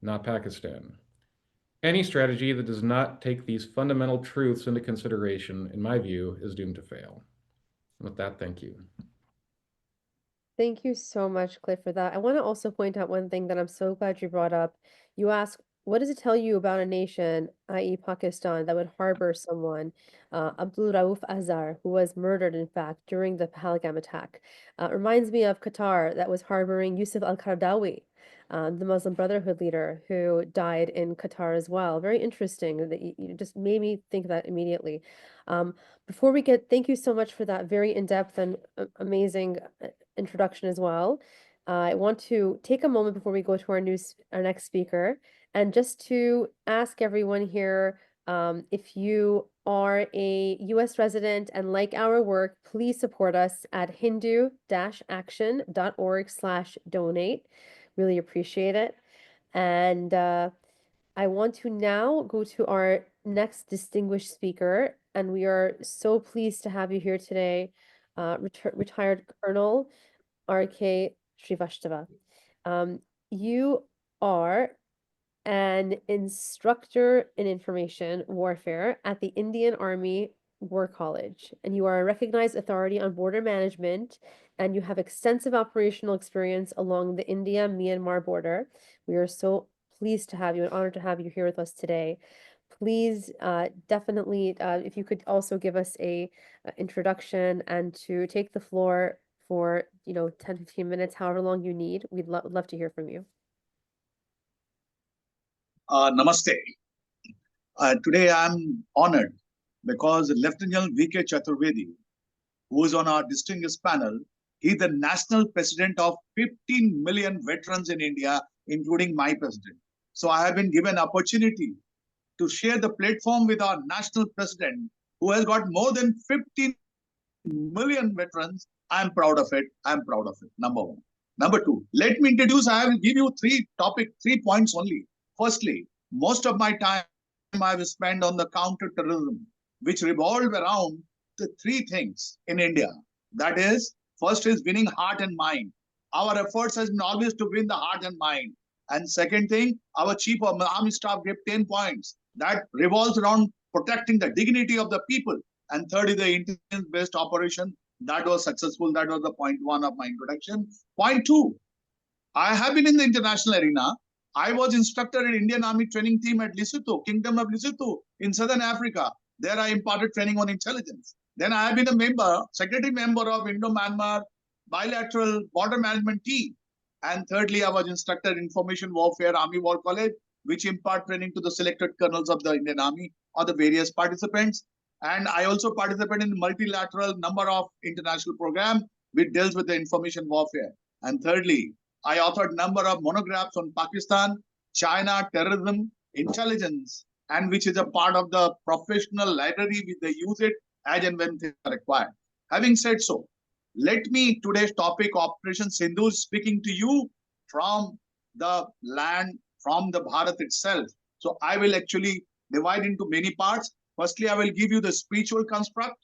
not Pakistan. Any strategy that does not take these fundamental truths into consideration, in my view, is doomed to fail. With that, thank you. Thank you so much, Cliff, for that. I want to also point out one thing that I'm so glad you brought up. You asked, what does it tell you about a nation, i.e. Pakistan, that would harbor someone, Abdul Rauf Azhar, who was murdered, in fact, during the Pahalgam attack? Reminds me of Qatar that was harboring Yusuf al-Qaradawi, the Muslim Brotherhood leader who died in Qatar as well. Very interesting that you just made me think of that immediately. Before we get, thank you so much for that very in-depth and amazing introduction as well. I want to take a moment before we go to our next speaker, and just to ask everyone here, if you are a U.S. resident and like our work, please support us at hindu-action.org/donate. Really appreciate it. And I want to now go to our next distinguished speaker, and we are so pleased to have you here today, retired Colonel RK Srivastava. You are an instructor in information warfare at the Indian Army War College, and you are a recognized authority on border management, and you have extensive operational experience along the India-Myanmar border. We are so pleased to have you and honored to have you here with us today. Please, definitely, if you could also give us a introduction and to take the floor for, 10, 15 minutes, however long you need. We'd love to hear from you. Namaste. Today I'm honored because Lieutenant V K Chaturvedi, who is on our distinguished panel, he's the national president of 15 million veterans in India, including my president. So I have been given opportunity to share the platform with our national president, who has got more than 15 million veterans. I'm proud of it. I'm proud of it. Number one. Number two, let me introduce, I will give you 3 points only. Firstly, most of my time I will spend on the counter-terrorism, which revolve around the 3 things in India. That is, first is winning heart and mind. Our efforts has been always to win the heart and mind. And second thing, our Chief of Army Staff gave 10 points. That revolves around protecting the dignity of the people. And third is the intelligence-based operation. That was successful. That was the point 1 of my introduction. Point 2, I have been in the international arena. I was instructor in Indian Army training team at Lesotho, Kingdom of Lesotho in Southern Africa. There I imparted training on intelligence. Then I have been a secretary member of Indo-Myanmar bilateral border management team. And thirdly, I was instructor in information warfare, Army War College, which impart training to the selected colonels of the Indian Army or the various participants. And I also participate in multilateral number of international program which deals with the information warfare. And thirdly, I authored number of monographs on Pakistan, China, terrorism, intelligence, and which is a part of the professional library which they use it as and when they are required. Having said so, let me today's topic, Operation Sindoor, speaking to you from the land, from the Bharat itself. So I will actually divide into many parts. Firstly, I will give you the spiritual construct,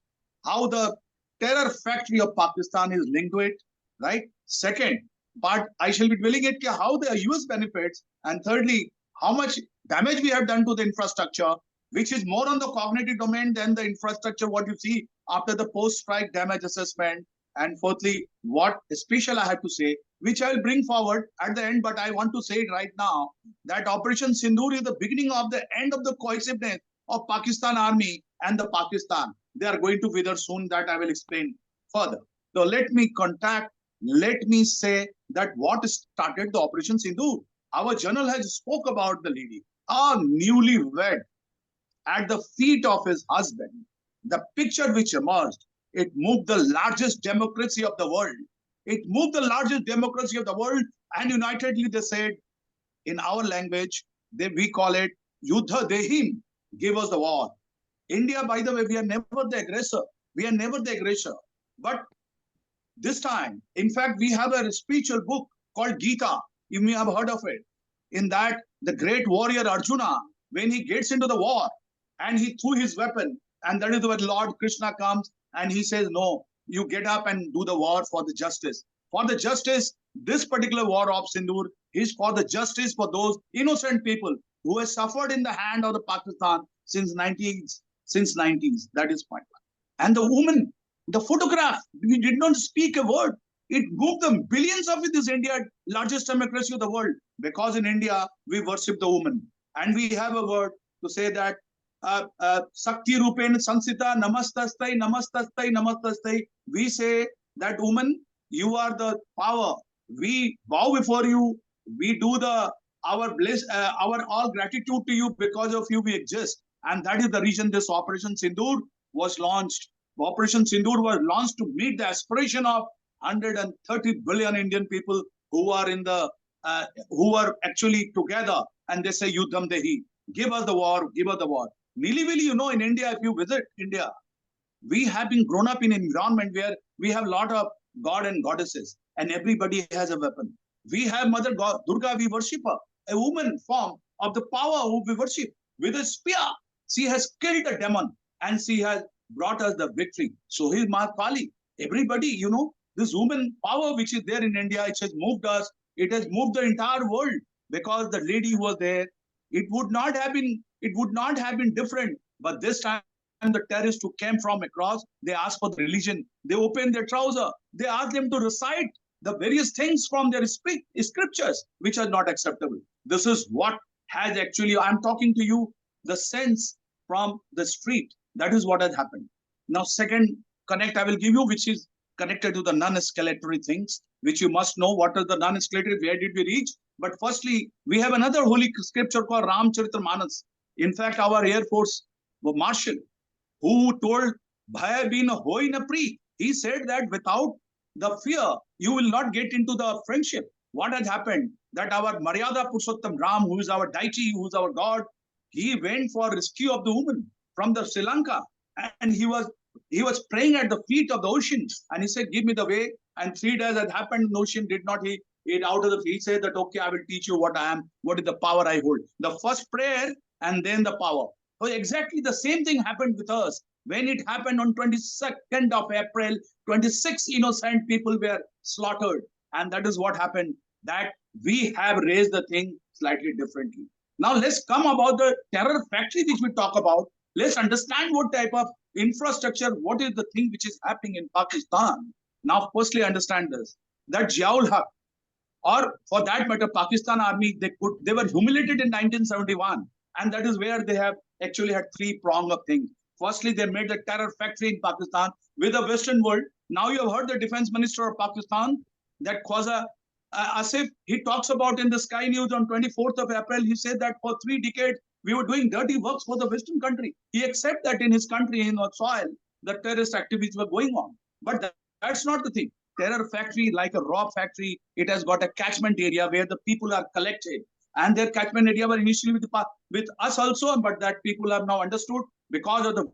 how the terror factory of Pakistan is linked to it, right? Second, but I shall be dwelling at how the US benefits. And thirdly, how much damage we have done to the infrastructure, which is more on the cognitive domain than the infrastructure, what you see after the post-strike damage assessment. And fourthly, what special I have to say, which I will bring forward at the end, but I want to say it right now, that Operation Sindoor is the beginning of the end of the cohesiveness of Pakistan Army and the Pakistan. They are going to wither soon, that I will explain further. So let me say that what started the Operation Sindoor. Our general has spoke about the lady, our newlywed at the feet of his husband. The picture which emerged, it moved the largest democracy of the world. It moved the largest democracy of the world, and unitedly they said, in our language, we call it Yuddha Dehim, give us the war. India, by the way, we are never the aggressor. We are never the aggressor. But this time, in fact, we have a spiritual book called Gita. You may have heard of it. In that, the great warrior Arjuna, when he gets into the war and he threw his weapon, and that is where Lord Krishna comes and he says, no, you get up and do the war for the justice. For the justice, this particular war of Sindoor is for the justice for those innocent people who have suffered in the hand of the Pakistan since 90s. That is point 1. And the woman, the photograph, we did not speak a word. It moved the billions of this India, largest democracy of the world, because in India we worship the woman, and we have a word to say that Sakti Rupen Sansita Namastastai Namastastai Namastastai. We say that woman, you are the power. We bow before you. We do our bliss, our all gratitude to you. Because of you we exist, and that is the reason this Operation Sindoor was launched. Operation Sindoor was launched to meet the aspiration of 130 billion Indian people who are in the who are actually together, and they say Yuddham Dehi, give us the war, give us the war. Nilly-willy, in India, if you visit India, we have been grown up in an environment where we have a lot of god and goddesses, and everybody has a weapon. We have Mother God, Durga, we worship her, a woman form of the power who we worship. With a spear, she has killed a demon, and she has brought us the victory. So is Ma Kali. Everybody, this woman power which is there in India, it has moved us. It has moved the entire world, because the lady was there. It would not have been different. But this time, the terrorists who came from across, they asked for the religion. They opened their trouser. They asked them to recite the various things from their scriptures, which are not acceptable. This is what has actually, I'm talking to you, the sense from the street. That is what has happened. Now, second connect I will give you, which is connected to the non-escalatory things, which you must know. What is the non-escalatory? Where did we reach? But firstly, we have another holy scripture called Ramcharitmanas. In fact, our Air Force Marshal, who told Bhaya bin hoi na pri, he said that without the fear, you will not get into the friendship. What has happened? That our Maryada Purushottam Ram, who is our deity, who is our God, he went for rescue of the woman from the Sri Lanka, and he was praying at the feet of the ocean, and he said, give me the way. And 3 days had happened, the ocean did not, he out of the, he said that, okay, I will teach you what I am, what is the power I hold. The first prayer and then the power. So exactly the same thing happened with us. When it happened on 22nd of April, 26 innocent people were slaughtered. And that is what happened, that we have raised the thing slightly differently. Now let's come about the terror factory which we talk about. Let's understand what type of infrastructure, what is the thing which is happening in Pakistan. Now, firstly, understand this, that Ziaul Haq, or for that matter, Pakistan Army, they were humiliated in 1971. And that is where they have actually had 3 prongs of things. Firstly, they made the terror factory in Pakistan with the Western world. Now you have heard the defense minister of Pakistan, that Khwaja Asif, he talks about in the Sky News on 24th of April, he said that for 3 decades, we were doing dirty works for the Western country. He accepted that in his country, in our soil, the terrorist activities were going on. But that's not the thing. Terror factory, like a raw factory, it has got a catchment area where the people are collected. And their catchment area were initially with us also, but that people have now understood because of the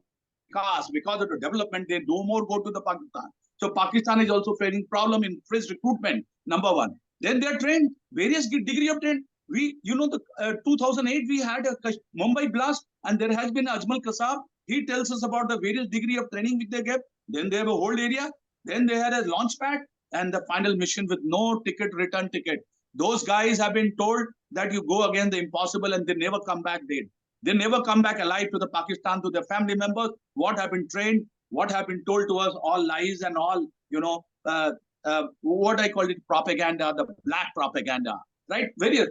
cast, because of the development, they no more go to the Pakistan. So Pakistan is also facing problem in fresh recruitment, number one. Then they are trained, various degree of trained. We, 2008, we had a Mumbai blast, and there has been Ajmal Kasab. He tells us about the various degree of training which they get. Then they have a whole area. Then they had a launch pad and the final mission with no ticket, return ticket. Those guys have been told that you go against the impossible, and they never come back dead. They never come back alive to the Pakistan, to their family members. What have been trained, what have been told to us, all lies and all, what I call it, propaganda, the black propaganda, right?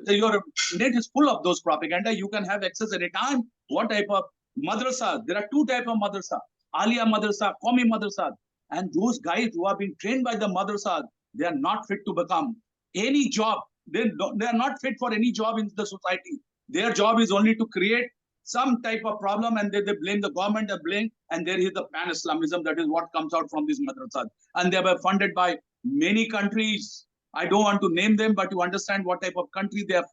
Your net is full of those propaganda. You can have access at a time. What type of madrasa? There are 2 types of madrasa, Alia madrasa, Qawmi madrasa. And those guys who have been trained by the madrasa, they are not fit to become any job. They are not fit for any job in the society. Their job is only to create some type of problem, and they blame the government, and there is the pan-Islamism. That is what comes out from these madrasas. And they were funded by many countries. I don't want to name them, but you understand what type of country they are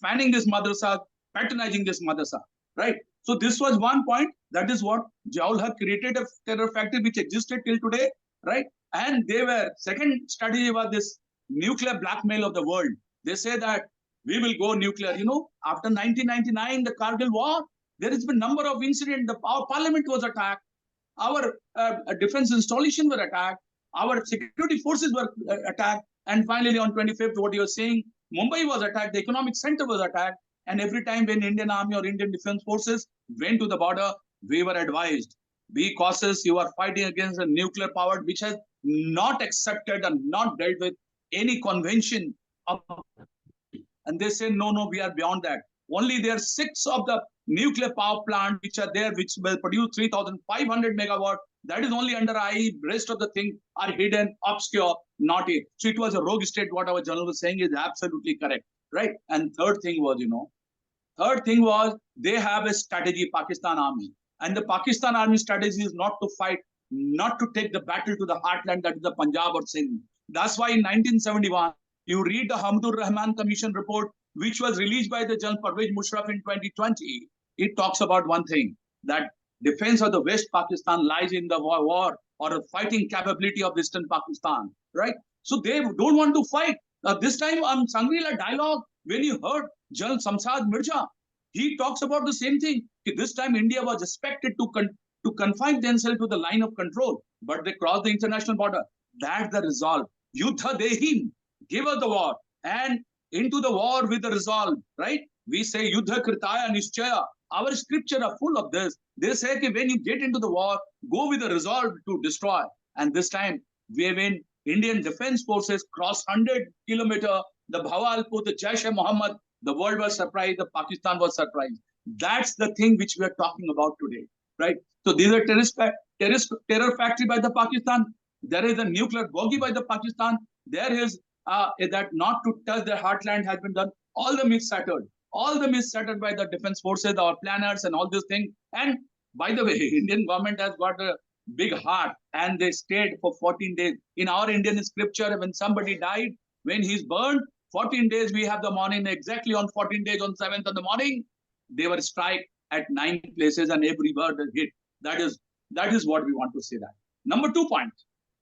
fanning this madrasa, patronizing this madrasa, right? So this was one point. That is what Ziaul Haq created, a terror factory which existed till today, right? And second strategy was this nuclear blackmail of the world. They say that we will go nuclear. After 1999, the Kargil war, there has been a number of incidents. Our parliament was attacked. Our defense installation were attacked. Our security forces were attacked. And finally, on 25th, what you are saying, Mumbai was attacked. The economic center was attacked. And every time when Indian Army or Indian Defense Forces went to the border, we were advised Be cautious. You are fighting against a nuclear power which has not accepted and not dealt with any convention of, and they say, no, no, we are beyond that. Only there are 6 of the nuclear power plants which are there, which will produce 3,500 megawatt. That is only under IE. Rest of the things are hidden, obscure, not it. So it was a rogue state. What our general was saying is absolutely correct, right? And third thing was, they have a strategy, Pakistan army. And the Pakistan army strategy is not to fight, not to take the battle to the heartland, that is the Punjab or Sindh. That's why in 1971, you read the Hamdur Rahman Commission report, which was released by the General Parvez Musharraf in 2020. It talks about one thing, that defense of the West Pakistan lies in the war or a fighting capability of Western Pakistan, right? So they don't want to fight. This time on Sangrila dialogue, when you heard General Samsad Mirza, he talks about the same thing. This time India was expected to confine themselves to the line of control, but they crossed the international border. That's the resolve. Yuddha Dehim, give us the war, and into the war with the resolve, right? We say Yuddha Kritaya Nishchaya. Our scripture are full of this. They say that when you get into the war, go with the resolve to destroy. And this time, when Indian Defense Forces crossed 100 kilometers, the Bhawalpur, the Jaish-e-Mohammed, the world was surprised, the Pakistan was surprised. That's the thing which we are talking about today, right? So these are terror factory by the Pakistan. There is a nuclear bogie by the Pakistan. There is that not to touch their heartland has been done. All the myths shattered. All the myths shattered by the defense forces, our planners and all these things. And by the way, Indian government has got a big heart and they stayed for 14 days. In our Indian scripture, when somebody died, when he's burned, 14 days we have the morning, exactly on 14 days, on 7th of the morning, they were strike at 9 places and every bird is hit. That is what we want to say that. Number 2 point.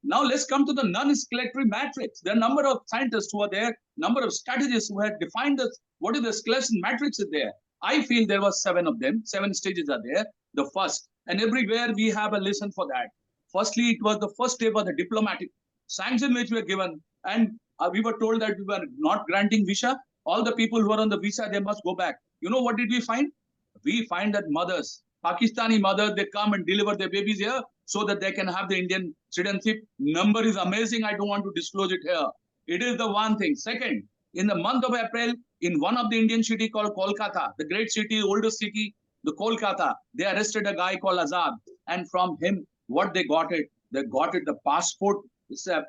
Now let's come to the non-escalatory matrix. There are a number of scientists who are there, number of strategists who have defined this. What is the escalation matrix is there? I feel there was 7 of them. 7 stages are there. The first, and everywhere we have a lesson for that. Firstly, it was the first step of the diplomatic sanction which were given, and we were told that we were not granting visa. All the people who are on the visa, they must go back. You know what did we find? We find that mothers, Pakistani mothers, they come and deliver their babies here so that they can have the Indian citizenship. Number is amazing. I don't want to disclose it here. It is the one thing. Second, in the month of April, in one of the Indian city called Kolkata, the great city, oldest city, the Kolkata, they arrested a guy called Azad. And from him, what they got it? They got it, the passport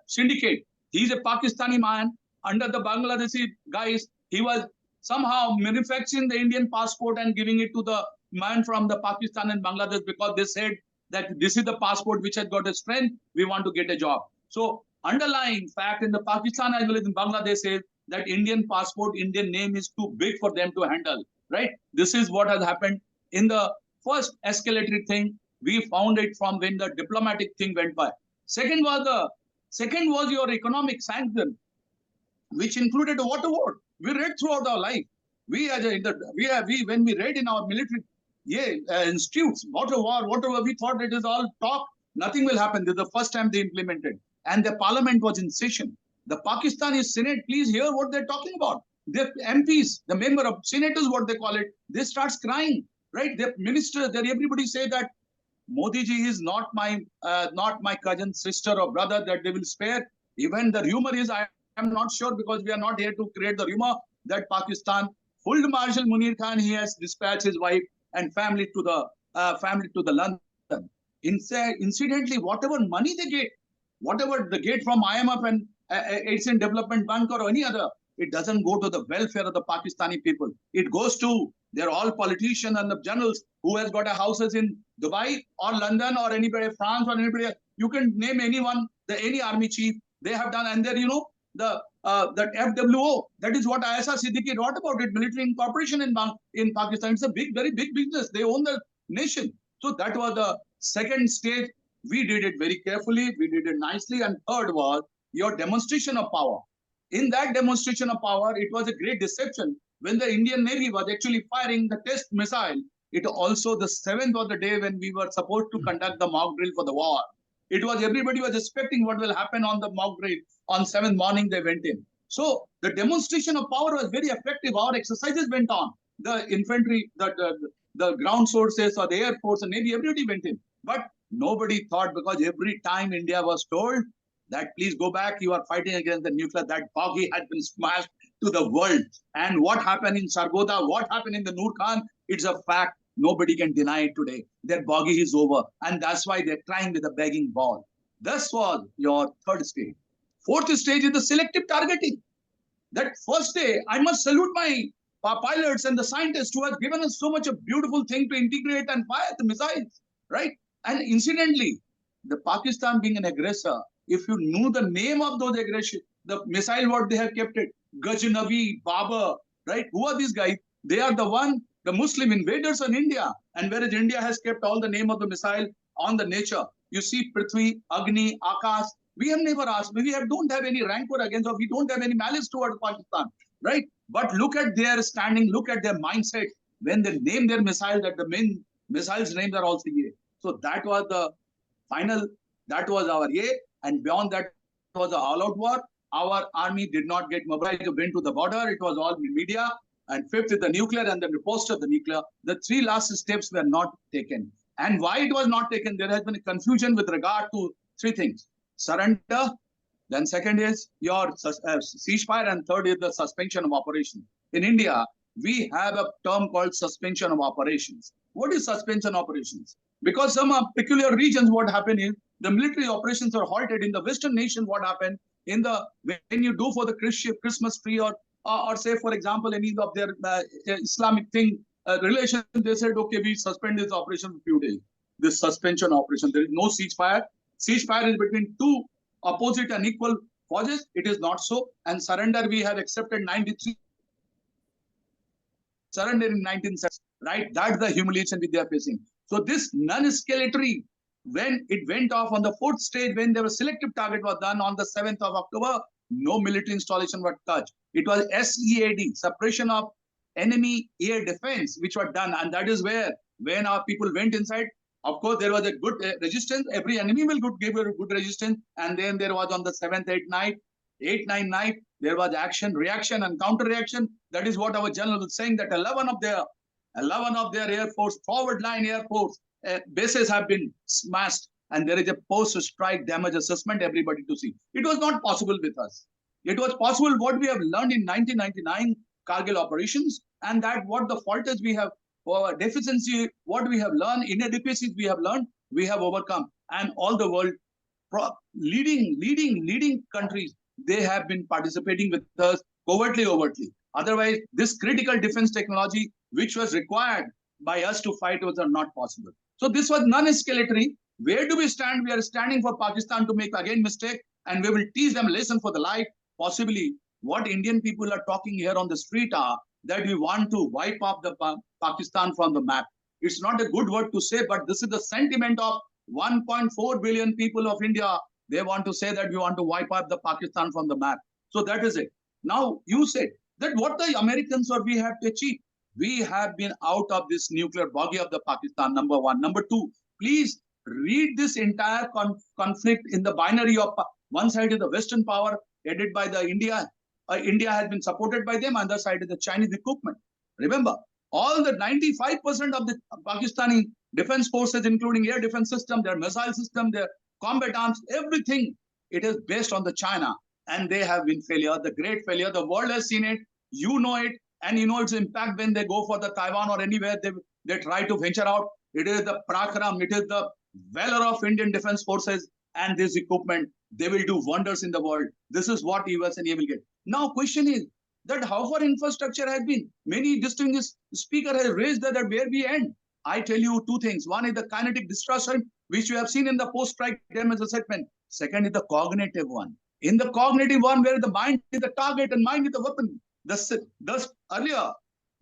syndicate. He's a Pakistani man. Under the Bangladeshi guys, he was somehow manufacturing the Indian passport and giving it to the man from the Pakistan and Bangladesh because they said that this is the passport which has got a strength, we want to get a job. So underlying fact in the Pakistan as well as in Bangladesh is that Indian passport, Indian name is too big for them to handle, right? This is what has happened in the first escalatory thing. We found it from when the diplomatic thing went by. Second was your economic sanction, which included a water war. We read throughout our life. We when we read in our military institutes, water war, we thought it is all talk. Nothing will happen. This is the first time they implemented. And the parliament was in session. The Pakistani Senate, please hear what they're talking about. The MPs, the member of senators, what they call it, they start crying, right? The ministers, everybody say that Modi ji is not my cousin, sister or brother that they will spare. Even the rumor is, I am not sure because we are not here to create the rumor that Pakistan, Field Marshal Munir Khan, he has dispatched his wife and family to the London. Incidentally, whatever money they get, whatever they get from IMF and Asian Development Bank or any other, it doesn't go to the welfare of the Pakistani people. It goes to, they're all politicians and the generals who has got a houses in Dubai or London or anybody, France or anybody. You can name anyone, any army chief, they have done. And there, the FWO, that is what Ayesha Siddiqui wrote about it, military incorporation in Pakistan. It's a very big business. They own the nation. So that was the second stage. We did it very carefully. We did it nicely. And third was your demonstration of power. In that demonstration of power, it was a great deception. When the Indian Navy was actually firing the test missile, it also the 7th was the day when we were supposed to conduct the mock drill for the war. It was, everybody was expecting what will happen on the mock drill. On 7th morning, they went in. So the demonstration of power was very effective. Our exercises went on. The infantry, the ground sources or the air force and Navy, everybody went in. But Nobody thought, because every time India was told that please go back, you are fighting against the nuclear, that bogie had been smashed to the world. And what happened in Sargodha, what happened in the Noor Khan, it's a fact. Nobody can deny it today. Their bogie is over. And that's why they're crying with a begging ball. This was your third stage. Fourth stage is the selective targeting. That first day, I must salute my pilots and the scientists who have given us so much a beautiful thing to integrate and fire the missiles, right? And incidentally, the Pakistan being an aggressor, if you knew the name of those aggression, the missile what they have kept it, Ghaznavi, Babur, right? Who are these guys? They are the Muslim invaders in India. And whereas India has kept all the name of the missile on the nature. You see Prithvi, Agni, Akash. We have never asked, don't have any rancor against, or we don't have any malice towards Pakistan, right? But look at their standing, look at their mindset when they name their missile, that the main missiles names are also here. So that was the final, that was our A, and beyond that was an all-out war. Our army did not get mobilized to went to the border. It was all media. And fifth is the nuclear, and then the post of the nuclear. The three last steps were not taken. And why it was not taken? There has been a confusion with regard to three things. Surrender, then second is your ceasefire, and third is the suspension of operations. In India, we have a term called suspension of operations. What is suspension operations? Because some peculiar regions, what happened is the military operations are halted. In the Western nation, what happened in the when you do for the Christmas tree, or say for example any of their Islamic thing relation, they said okay, we suspend this operation for a few days. This suspension operation, there is no ceasefire. Ceasefire is between two opposite and equal forces. It is not so. And surrender, we have accepted 93. Surrender in 1970, right? That's the humiliation which they are facing. So this non-escalatory, when it went off on the fourth stage, when there was selective target was done on the 7th of October, no military installation was touched. It was SEAD, suppression of enemy air defense, which was done. And that is where, when our people went inside, of course, there was a good resistance. Every enemy will give a good resistance. And then there was on the 7th, 8th, 9th night, there was action, reaction, and counter-reaction. That is what our general was saying, that 11 of their Air Force, forward line Air Force bases have been smashed. And there is a post-strike damage assessment, everybody to see. It was not possible with us. It was possible what we have learned in 1999 Kargil operations, and that what the fault is we have, deficiency, what we have learned, inadequacies we have learned, we have overcome. And all the world, leading countries, they have been participating with us overtly. Otherwise, this critical defense technology, which was required by us to fight, was not possible. So this was non-escalatory. Where do we stand? We are standing for Pakistan to make again mistake, and we will teach them a lesson for the life. Possibly, what Indian people are talking here on the street are that we want to wipe off the Pakistan from the map. It's not a good word to say, but this is the sentiment of 1.4 billion people of India. They want to say that we want to wipe out the Pakistan from the map. So that is it. Now, you said that what the Americans or we have to achieve. We have been out of this nuclear bogey of the Pakistan, number one. Number two, please read this entire conflict in the binary of one side is the Western power headed by the India. India has been supported by them. Other side is the Chinese equipment. Remember, all the 95% of the Pakistani defense forces, including air defense system, their missile system, their combat arms, everything, it is based on the China. And they have been failure, the great failure. The world has seen it. You know it. And you know its impact when they go for the Taiwan or anywhere they try to venture out. It is the Parakram, it is the valor of Indian defense forces and this equipment. They will do wonders in the world. This is what US and A will get. Now, question is that how far infrastructure has been. Many distinguished speaker has raised that where we end. I tell you two things. One is the kinetic destruction, which you have seen in the post-strike damage assessment. Second is the cognitive one. In the cognitive one, where the mind is the target and mind is the weapon. Thus earlier,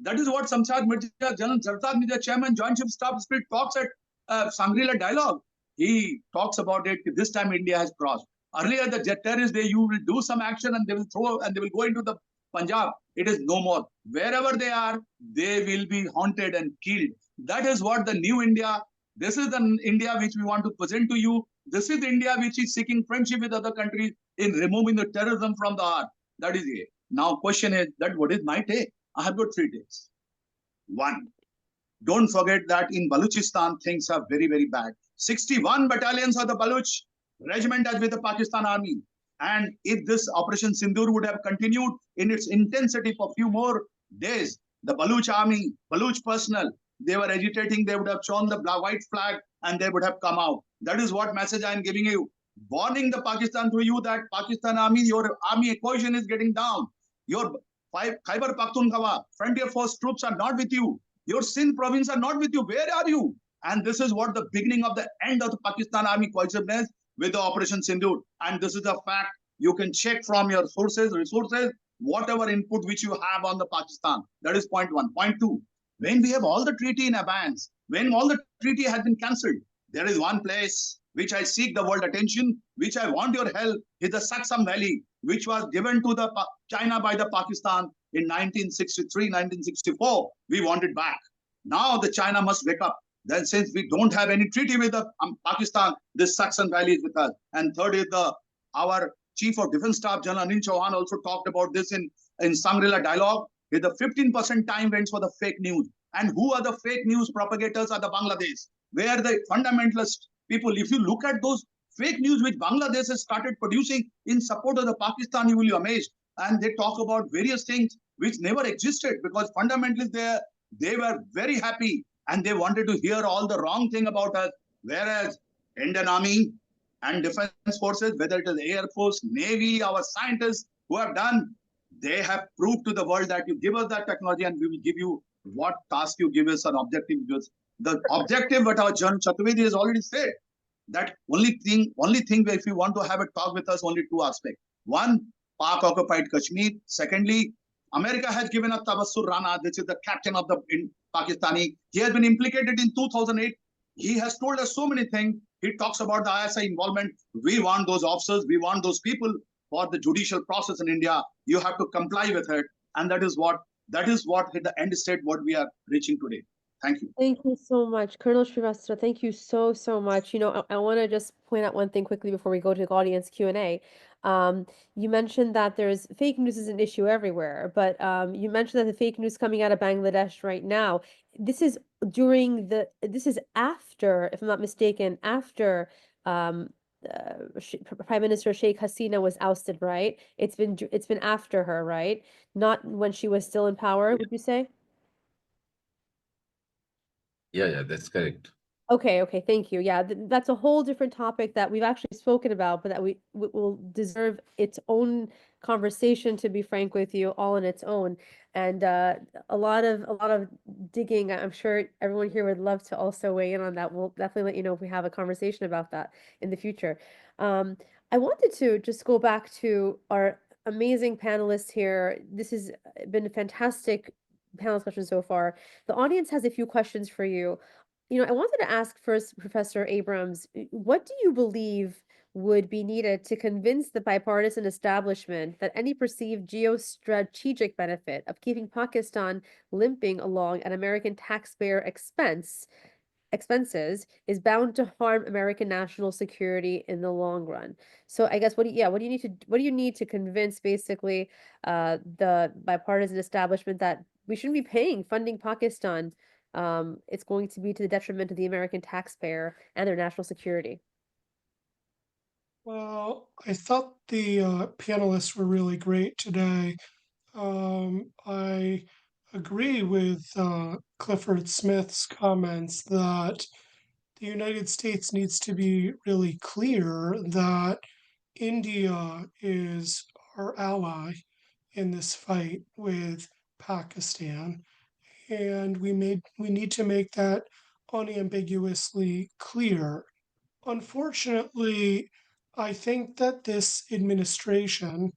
that is what Samsad Mirza, General Chaturvedi, Chairman, Joint Chief Staff Spirit talks at Shangri-La Dialogue. He talks about it. This time India has crossed. Earlier, the terrorists, you will do some action and they will throw and they will go into the Punjab. It is no more. Wherever they are, they will be haunted and killed. That is what the new India. This is the India which we want to present to you. This is the India which is seeking friendship with other countries in removing the terrorism from the heart. That is it. Now, question is that what is my take? I have got 3 takes. One, don't forget that in Balochistan, things are very, very bad. 61 battalions of the Baluch regiment as with the Pakistan army. And if this Operation Sindoor would have continued in its intensity for a few more days, the Baluch army, Baluch personnel, they were agitating, they would have shown the white flag and they would have come out. That is what message I am giving you. Warning the Pakistan to you that Pakistan army, your army cohesion is getting down. Your Khyber Pakhtunkhwa, frontier force troops are not with you. Your Sindh province are not with you. Where are you? And this is what the beginning of the end of the Pakistan army cohesiveness with the Operation Sindoor. And this is a fact. You can check from your sources, resources, whatever input which you have on the Pakistan. That is point one. Point two, when we have all the treaty in abeyance, when all the treaty has been cancelled, there is one place which I seek the world attention, which I want your help, is the Saksam Valley, which was given to the China by the Pakistan in 1963, 1964. We want it back. Now the China must wake up. Then since we don't have any treaty with the Pakistan, this Saksam Valley is with us. And third is our Chief of Defense Staff, General Anil Chauhan, also talked about this in Shangri-La dialogue. With the 15% time went for the fake news. And who are the fake news propagators? Are the Bangladesh, where the fundamentalist people, if you look at those fake news which Bangladesh has started producing in support of the Pakistan, you will be amazed. And they talk about various things which never existed, because fundamentalists they were very happy and they wanted to hear all the wrong thing about us. Whereas Indian Army and Defense Forces, whether it is Air Force, Navy, our scientists who have done, they have proved to the world that you give us that technology and we will give you what task you give us, an objective. Because the objective what our General Chaturvedi has already said, that only thing if you want to have a talk with us, only two aspects. One, Pak-occupied Kashmir. Secondly, America has given us Tabassur Rana, which is the captain of the Pakistani. He has been implicated in 2008. He has told us so many things. He talks about the ISI involvement. We want those officers. We want those people for the judicial process in India. You have to comply with it. And that is what the end state what we are reaching today. Thank you. Thank you so much, Colonel Shivashtava. Thank you so much. I want to just point out one thing quickly before we go to the audience Q&A. You mentioned that there's fake news is an issue everywhere, but you mentioned that the fake news coming out of Bangladesh right now, this is after, if I'm not mistaken, after Prime Minister Sheikh Hasina was ousted, right? It's been after her, right? Not when she was still in power, would you say? Yeah, that's correct. Okay, thank you. Yeah, that's a whole different topic that we've actually spoken about, but that we will deserve its own conversation, to be frank with you, all on its own. And a lot of digging. I'm sure everyone here would love to also weigh in on that. We'll definitely let you know if we have a conversation about that in the future. I wanted to just go back to our amazing panelists here. This has been a fantastic panel discussion so far. The audience has a few questions for you. I wanted to ask first, Professor Abrams, what do you believe would be needed to convince the bipartisan establishment that any perceived geostrategic benefit of keeping Pakistan limping along at American taxpayer expenses is bound to harm American national security in the long run? So I guess what do you need to convince basically the bipartisan establishment that we shouldn't be funding Pakistan? It's going to be to the detriment of the American taxpayer and their national security. Well, I thought the panelists were really great today. I agree with Clifford Smith's comments that the United States needs to be really clear that India is our ally in this fight with Pakistan. And we need to make that unambiguously clear. Unfortunately, I think that this administration,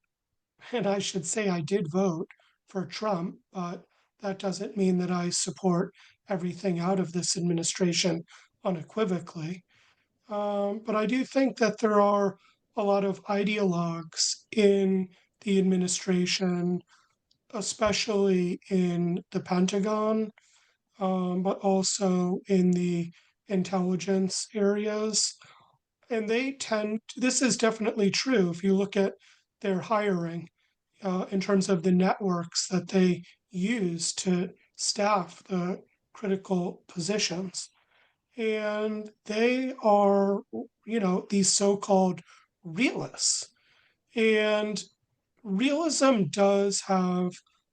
and I should say I did vote for Trump, but that doesn't mean that I support everything out of this administration unequivocally. But I do think that there are a lot of ideologues in the administration, especially in the Pentagon, but also in the intelligence areas. And this is definitely true if you look at their hiring in terms of the networks that they use to staff the critical positions. and they are, these so-called realists. And realism does have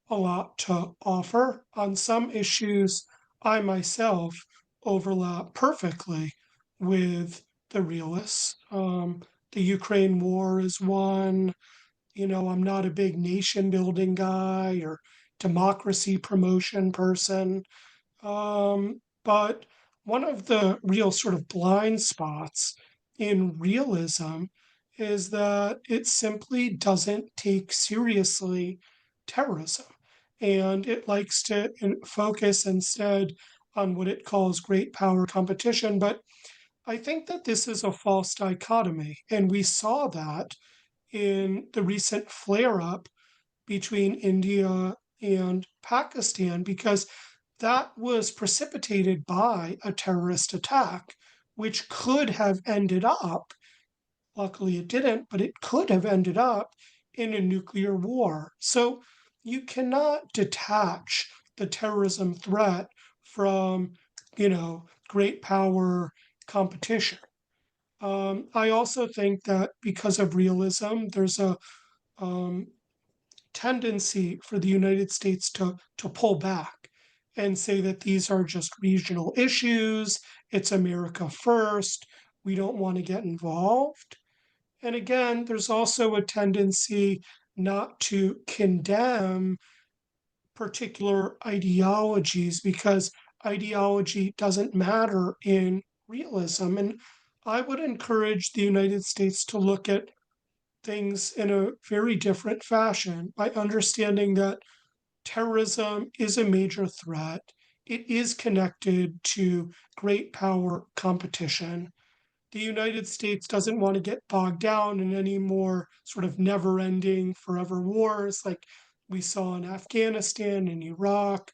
a lot to offer. On some issues, I myself overlap perfectly with the realists. The Ukraine war is one. I'm not a big nation building guy or democracy promotion person. But one of the real sort of blind spots in realism is that it simply doesn't take seriously terrorism. And it likes to focus instead on what it calls great power competition. But I think that this is a false dichotomy. And we saw that in the recent flare up between India and Pakistan, because that was precipitated by a terrorist attack, which could have ended up, luckily it didn't, but it could have ended up in a nuclear war. So you cannot detach the terrorism threat from, great power competition. I also think that because of realism, there's a um, tendency for the United States to pull back and say that these are just regional issues, it's America first, we don't want to get involved. And again, there's also a tendency not to condemn particular ideologies because ideology doesn't matter in realism. And I would encourage the United States to look at things in a very different fashion by understanding that terrorism is a major threat. It is connected to great power competition. The United States doesn't want to get bogged down in any more sort of never ending forever wars like we saw in Afghanistan and Iraq.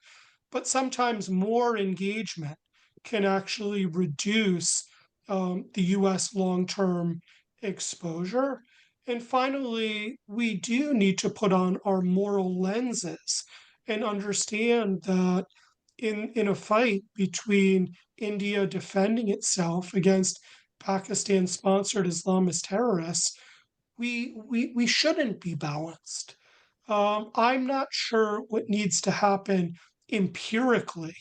But sometimes more engagement can actually reduce the US long term exposure. And finally, we do need to put on our moral lenses and understand that in a fight between India defending itself against Pakistan sponsored Islamist terrorists, we shouldn't be balanced. I'm not sure what needs to happen empirically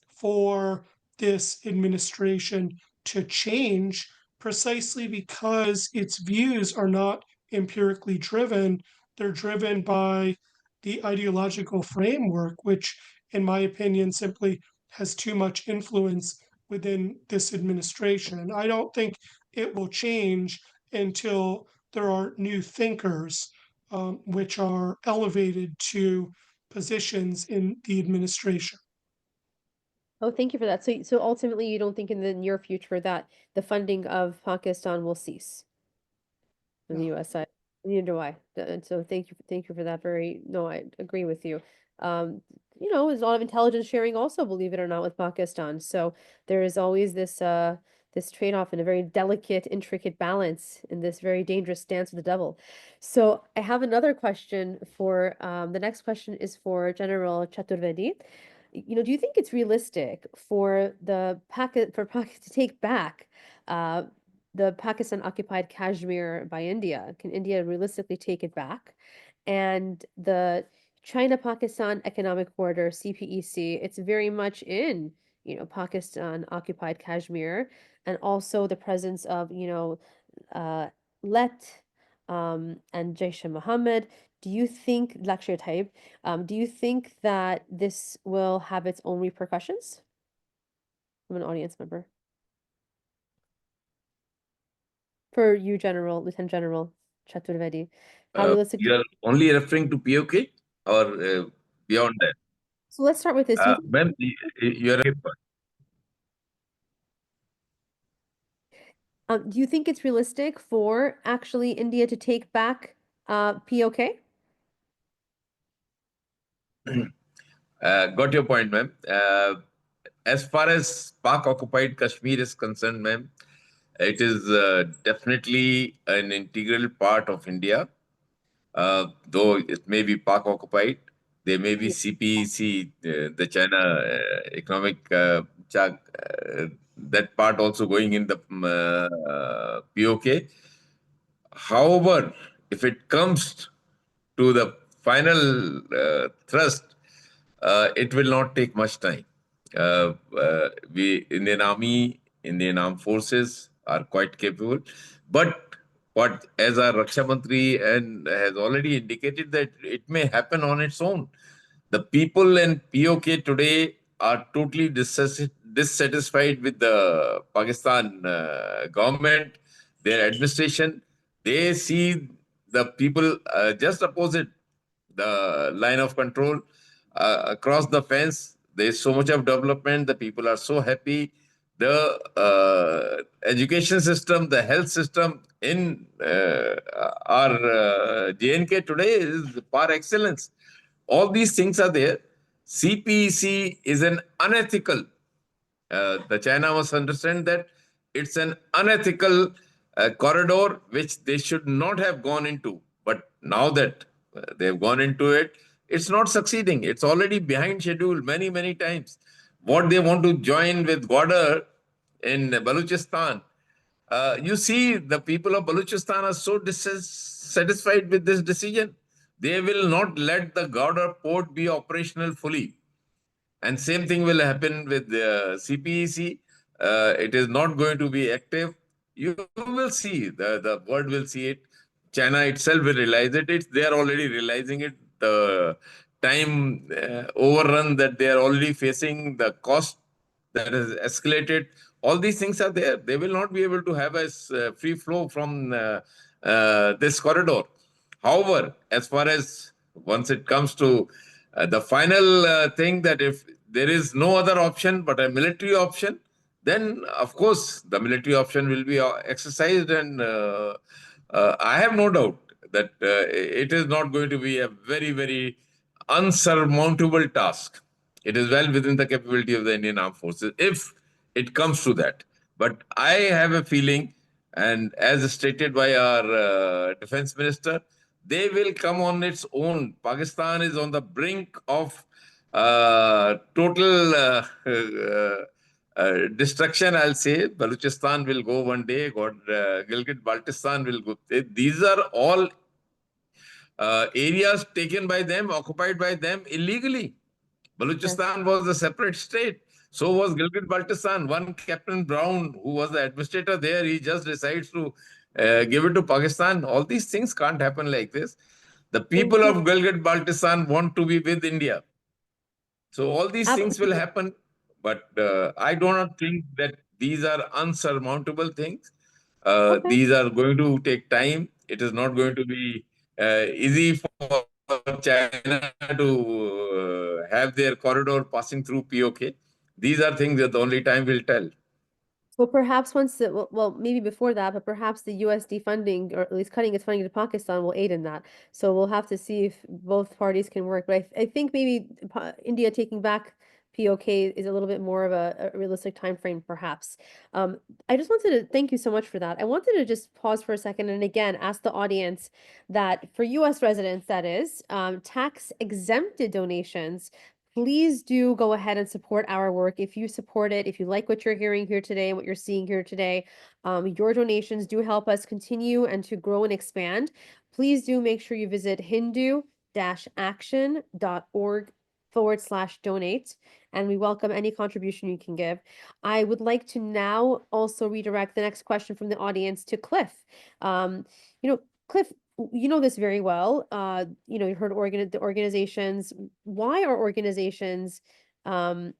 for this administration to change precisely because its views are not empirically driven. They're driven by the ideological framework, which, in my opinion, simply has too much influence within this administration. I don't think it will change until there are new thinkers which are elevated to positions in the administration. Oh, thank you for that. So ultimately, you don't think in the near future that the funding of Pakistan will cease from the No. U.S. side? Neither do I. And so thank you for that. No, I agree with you. There's a lot of intelligence sharing also, believe it or not, with Pakistan. So there is always this trade-off and a very delicate, intricate balance in this very dangerous dance with the devil. So I have another question for the next question is for General Chaturvedi. Do you think it's realistic for Pak to take back the Pakistan occupied Kashmir by India? Can India realistically take it back? And the China-Pakistan Economic Corridor, CPEC, it's very much in, Pakistan occupied Kashmir, and also the presence of, Let and Jaish-e-Mohammed. Do you think, Lakshya type, do you think that this will have its own repercussions? I'm an audience member. For you, Lieutenant General Chaturvedi, how realistic? You are only referring to POK or beyond that? So let's start with this. Ma'am, you are Do you think it's realistic for actually India to take back POK? got your point, ma'am. As far as Pak occupied Kashmir is concerned, ma'am, it is definitely an integral part of India. Though it may be Pak occupied, there may be Yeah. CPEC, the China Economic that part also going in the POK. However, if it comes to the final thrust, it will not take much time. We Indian Army, Indian Armed Forces are quite capable, but what as our Raksha Mantri and has already indicated that it may happen on its own. The people in POK today are totally dissatisfied with the Pakistan government, their administration. They see the people just opposite the line of control across the fence. There's so much of development. The people are so happy. The education system, the health system in our JNK today is par excellence. All these things are there. CPEC is an unethical. The China must understand that it's an unethical corridor which they should not have gone into. But now that they've gone into it, it's not succeeding. It's already behind schedule many, many times. What they want to join with Gwadar in Balochistan, you see, the people of Balochistan are so dissatisfied with this decision. They will not let the Gowda port be operational fully. And same thing will happen with the CPEC. It is not going to be active. You will see, the world will see it. China itself will realize it. They are already realizing it. The time overrun that they are already facing, the cost that has escalated, all these things are there. They will not be able to have a free flow from this corridor. However, as far as once it comes to the final thing, that if there is no other option but a military option, then of course the military option will be exercised, and I have no doubt that it is not going to be a very, very unsurmountable task. It is well within the capability of the Indian Armed Forces if it comes to that. But I have a feeling, and as stated by our defense minister, they will come on its own. Pakistan is on the brink of total destruction, I'll say. Balochistan will go one day. Gilgit-Baltistan will go. These are all areas taken by them, occupied by them illegally. Balochistan was a separate state. So was Gilgit-Baltistan. One Captain Brown, who was the administrator there, he just decides to give it to Pakistan. All these things can't happen like this. The people of Gilgit-Baltistan want to be with India. So all these things will happen. But I do not think that these are unsurmountable things. These are going to take time. It is not going to be easy for China to have their corridor passing through POK. These are things that only time will tell. Well, perhaps well, maybe before that, but perhaps the US defunding, or at least cutting its funding to Pakistan, will aid in that. So we'll have to see if both parties can work. But I think maybe India taking back POK is a little bit more of a realistic time frame, perhaps. I just wanted to thank you so much for that. I wanted to just pause for a second and again ask the audience that for US residents, that is, tax exempted donations, please do go ahead and support our work. If you support it, if you like what you're hearing here today and what you're seeing here today, your donations do help us continue and to grow and expand. Please do make sure you visit hindu-action.org/donate, and we welcome any contribution you can give. I would like to now also redirect the next question from the audience to Cliff. Cliff, you know this very well. You heard the organizations. Why are organizations that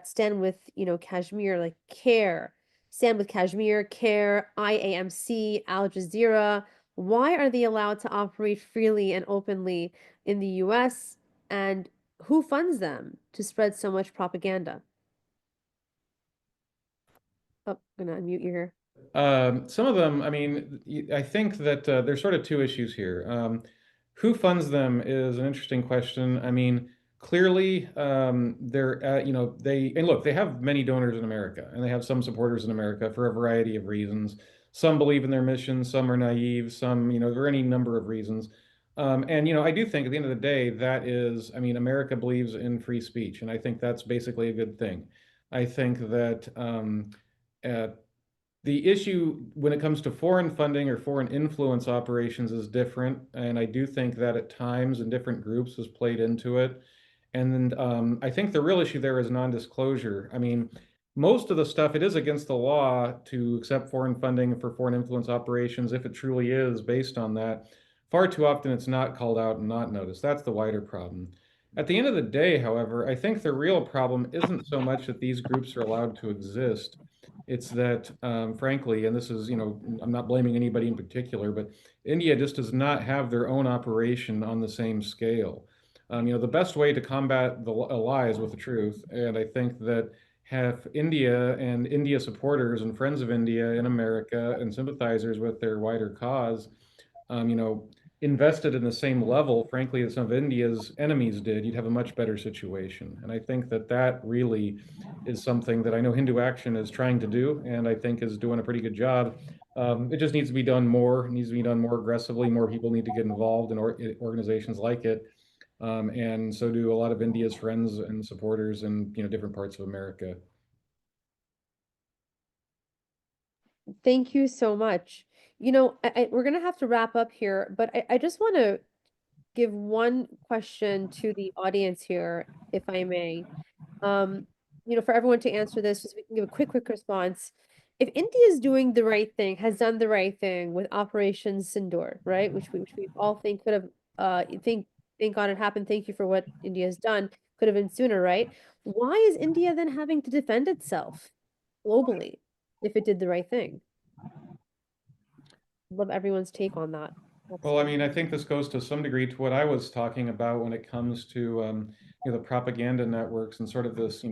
stand with, Kashmir, like CARE, Stand with Kashmir, CARE, IAMC, Al Jazeera, why are they allowed to operate freely and openly in the US? And who funds them to spread so much propaganda? Oh, I'm gonna unmute you here. Some of them, I mean, I think that there's sort of two issues here. Who funds them is an interesting question. I mean, clearly, they're, they have many donors in America, and they have some supporters in America for a variety of reasons. Some believe in their mission, some are naive, some, there are any number of reasons. I do think at the end of the day, that is, I mean, America believes in free speech, and I think that's basically a good thing. I think that the issue when it comes to foreign funding or foreign influence operations is different, and I do think that at times in different groups has played into it. And I think the real issue there is non-disclosure. I mean, most of the stuff, it is against the law to accept foreign funding for foreign influence operations if it truly is based on that. Far too often it's not called out and not noticed. That's the wider problem. At the end of the day, however, I think the real problem isn't so much that these groups are allowed to exist. It's that, frankly, and this is, I'm not blaming anybody in particular, but India just does not have their own operation on the same scale. The best way to combat a lie is with the truth. And I think that have India and India supporters and friends of India in America and sympathizers with their wider cause, um, you know, invested in the same level, frankly, that some of India's enemies did, you'd have a much better situation. And I think that that really is something that I know HinduACTion is trying to do, and I think is doing a pretty good job. It just needs to be done more, it needs to be done more aggressively. More people need to get involved in organizations like it. And so do a lot of India's friends and supporters in different parts of America. Thank you so much. We're going to have to wrap up here, but I just want to give one question to the audience here, if I may. For everyone to answer this, just we can give a quick response. If India is doing the right thing, has done the right thing with Operation Sindoor, right, which we all think could have, thank God it happened. Thank you for what India has done. Could have been sooner, right? Why is India then having to defend itself globally if it did the right thing? Love everyone's take on that. Well, I mean, I think this goes to some degree to what I was talking about when it comes to the propaganda networks and sort of this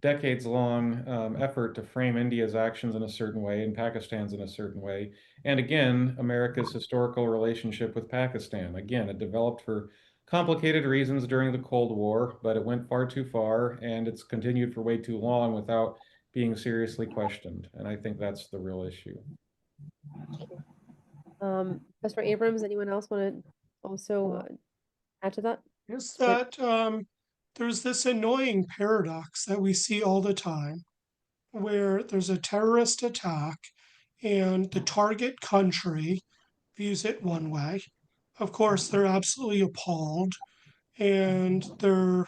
decades-long effort to frame India's actions in a certain way and Pakistan's in a certain way. And again, America's historical relationship with Pakistan. Again, it developed for complicated reasons during the Cold War, but it went far too far, and it's continued for way too long without being seriously questioned. And I think that's the real issue. Professor Abrams, anyone else want to also add to that? Is that there's this annoying paradox that we see all the time where there's a terrorist attack and the target country views it one way. Of course, they're absolutely appalled and they're,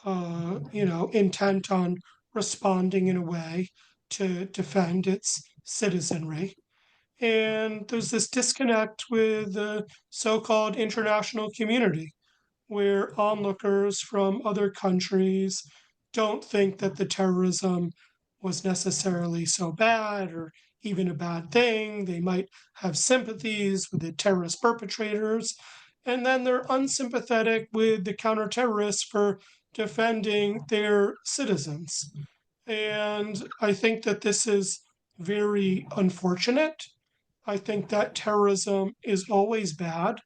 intent on responding in a way to defend its citizenry. And there's this disconnect with the so called international community, where onlookers from other countries don't think that the terrorism was necessarily so bad or even a bad thing. They might have sympathies with the terrorist perpetrators, and then they're unsympathetic with the counter-terrorists for defending their citizens. And I think that this is very unfortunate. I think that terrorism is always bad,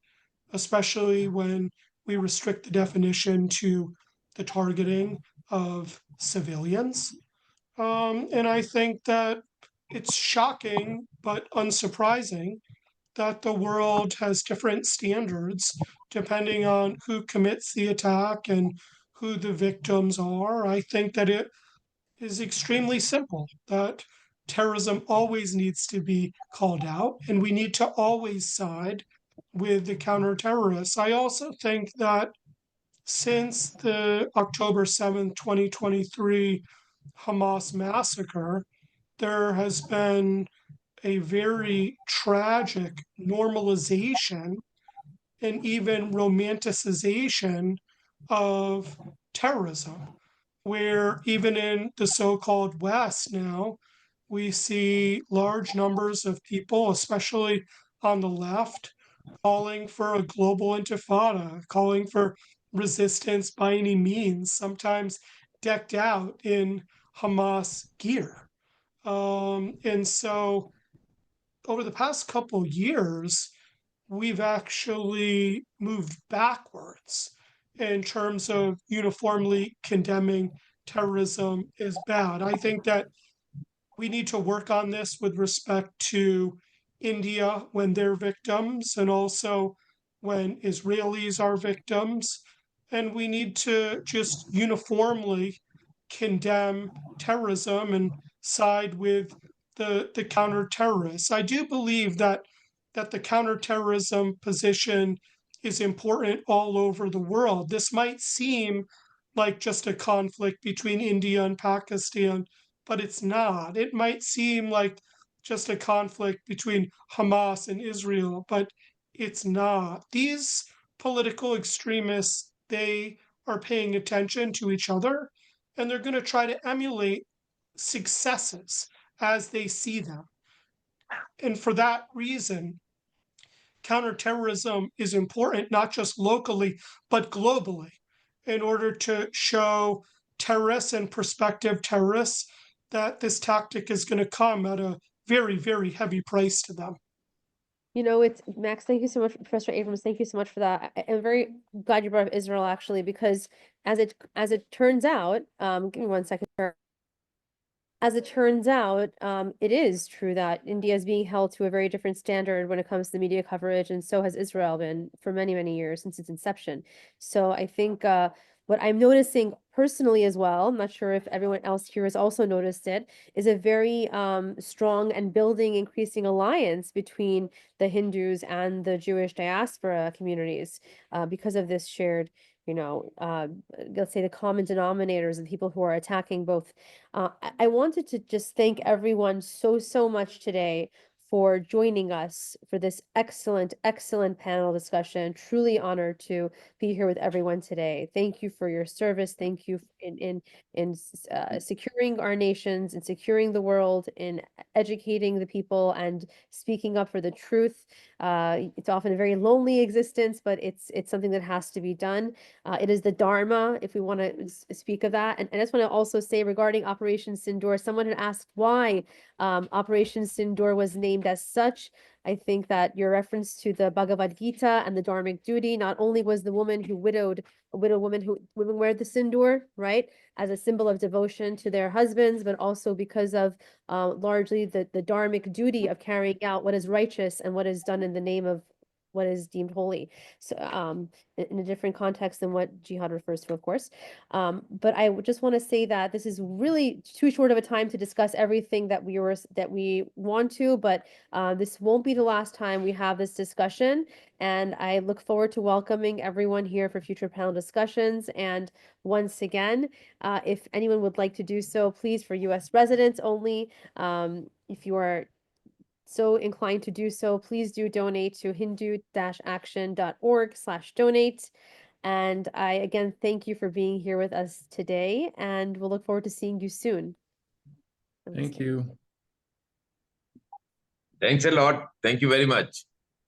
especially when we restrict the definition to the targeting of civilians. And I think that it's shocking but unsurprising that the world has different standards depending on who commits the attack and who the victims are. I think that it is extremely simple, that terrorism always needs to be called out, and we need to always side with the counter-terrorists. I also think that since the October 7th, 2023 Hamas massacre, there has been a very tragic normalization and even romanticization of terrorism, where even in the so-called West now, we see large numbers of people, especially on the left, calling for a global intifada, calling for resistance by any means, sometimes decked out in Hamas gear. And so over the past couple years, we've actually moved backwards in terms of uniformly condemning terrorism as bad. I think that we need to work on this with respect to India when they're victims and also when Israelis are victims. And we need to just uniformly condemn terrorism and side with the counter-terrorists. I do believe that the counterterrorism position is important all over the world. This might seem like just a conflict between India and Pakistan, but it's not. It might seem like just a conflict between Hamas and Israel, but it's not. These political extremists, they are paying attention to each other, and they're going to try to emulate successes as they see them. And for that reason, counterterrorism is important, not just locally, but globally, in order to show terrorists and prospective terrorists that this tactic is going to come at a very, very heavy price to them. You know, it's Max, thank you so much, Professor Abrams. Thank you so much for that. I'm very glad you brought up Israel, actually, because as it turns out, give me 1 second. As it turns out, it is true that India is being held to a very different standard when it comes to the media coverage, and so has Israel been for many, many years since its inception. So I think what I'm noticing personally as well, I'm not sure if everyone else here has also noticed it, is a very strong and building, increasing alliance between the Hindus and the Jewish diaspora communities because of this shared, let's say the common denominators of people who are attacking both. I wanted to just thank everyone so much today for joining us for this excellent, excellent panel discussion. Truly honored to be here with everyone today. Thank you for your service. Thank you in securing our nations and securing the world, in educating the people and speaking up for the truth. It's often a very lonely existence, but it's something that has to be done. It is the Dharma, if we want to speak of that. And I just want to also say regarding Operation Sindoor, someone had asked why Operation Sindoor was named as such. I think that your reference to the Bhagavad Gita and the Dharmic duty, not only was the woman who widowed, a widow woman who women wear the Sindoor, right, as a symbol of devotion to their husbands, but also because of largely the Dharmic duty of carrying out what is righteous and what is done in the name of what is deemed holy. So in a different context than what jihad refers to, of course. But I just want to say that this is really too short of a time to discuss everything that we want to, but this won't be the last time we have this discussion. And I look forward to welcoming everyone here for future panel discussions. And once again, if anyone would like to do so, please, for US residents only, if you are so inclined to do so, please do donate to hindu-action.org/donate. And I again thank you for being here with us today, and we'll look forward to seeing you soon. Thank you. Thanks a lot. Thank you very much.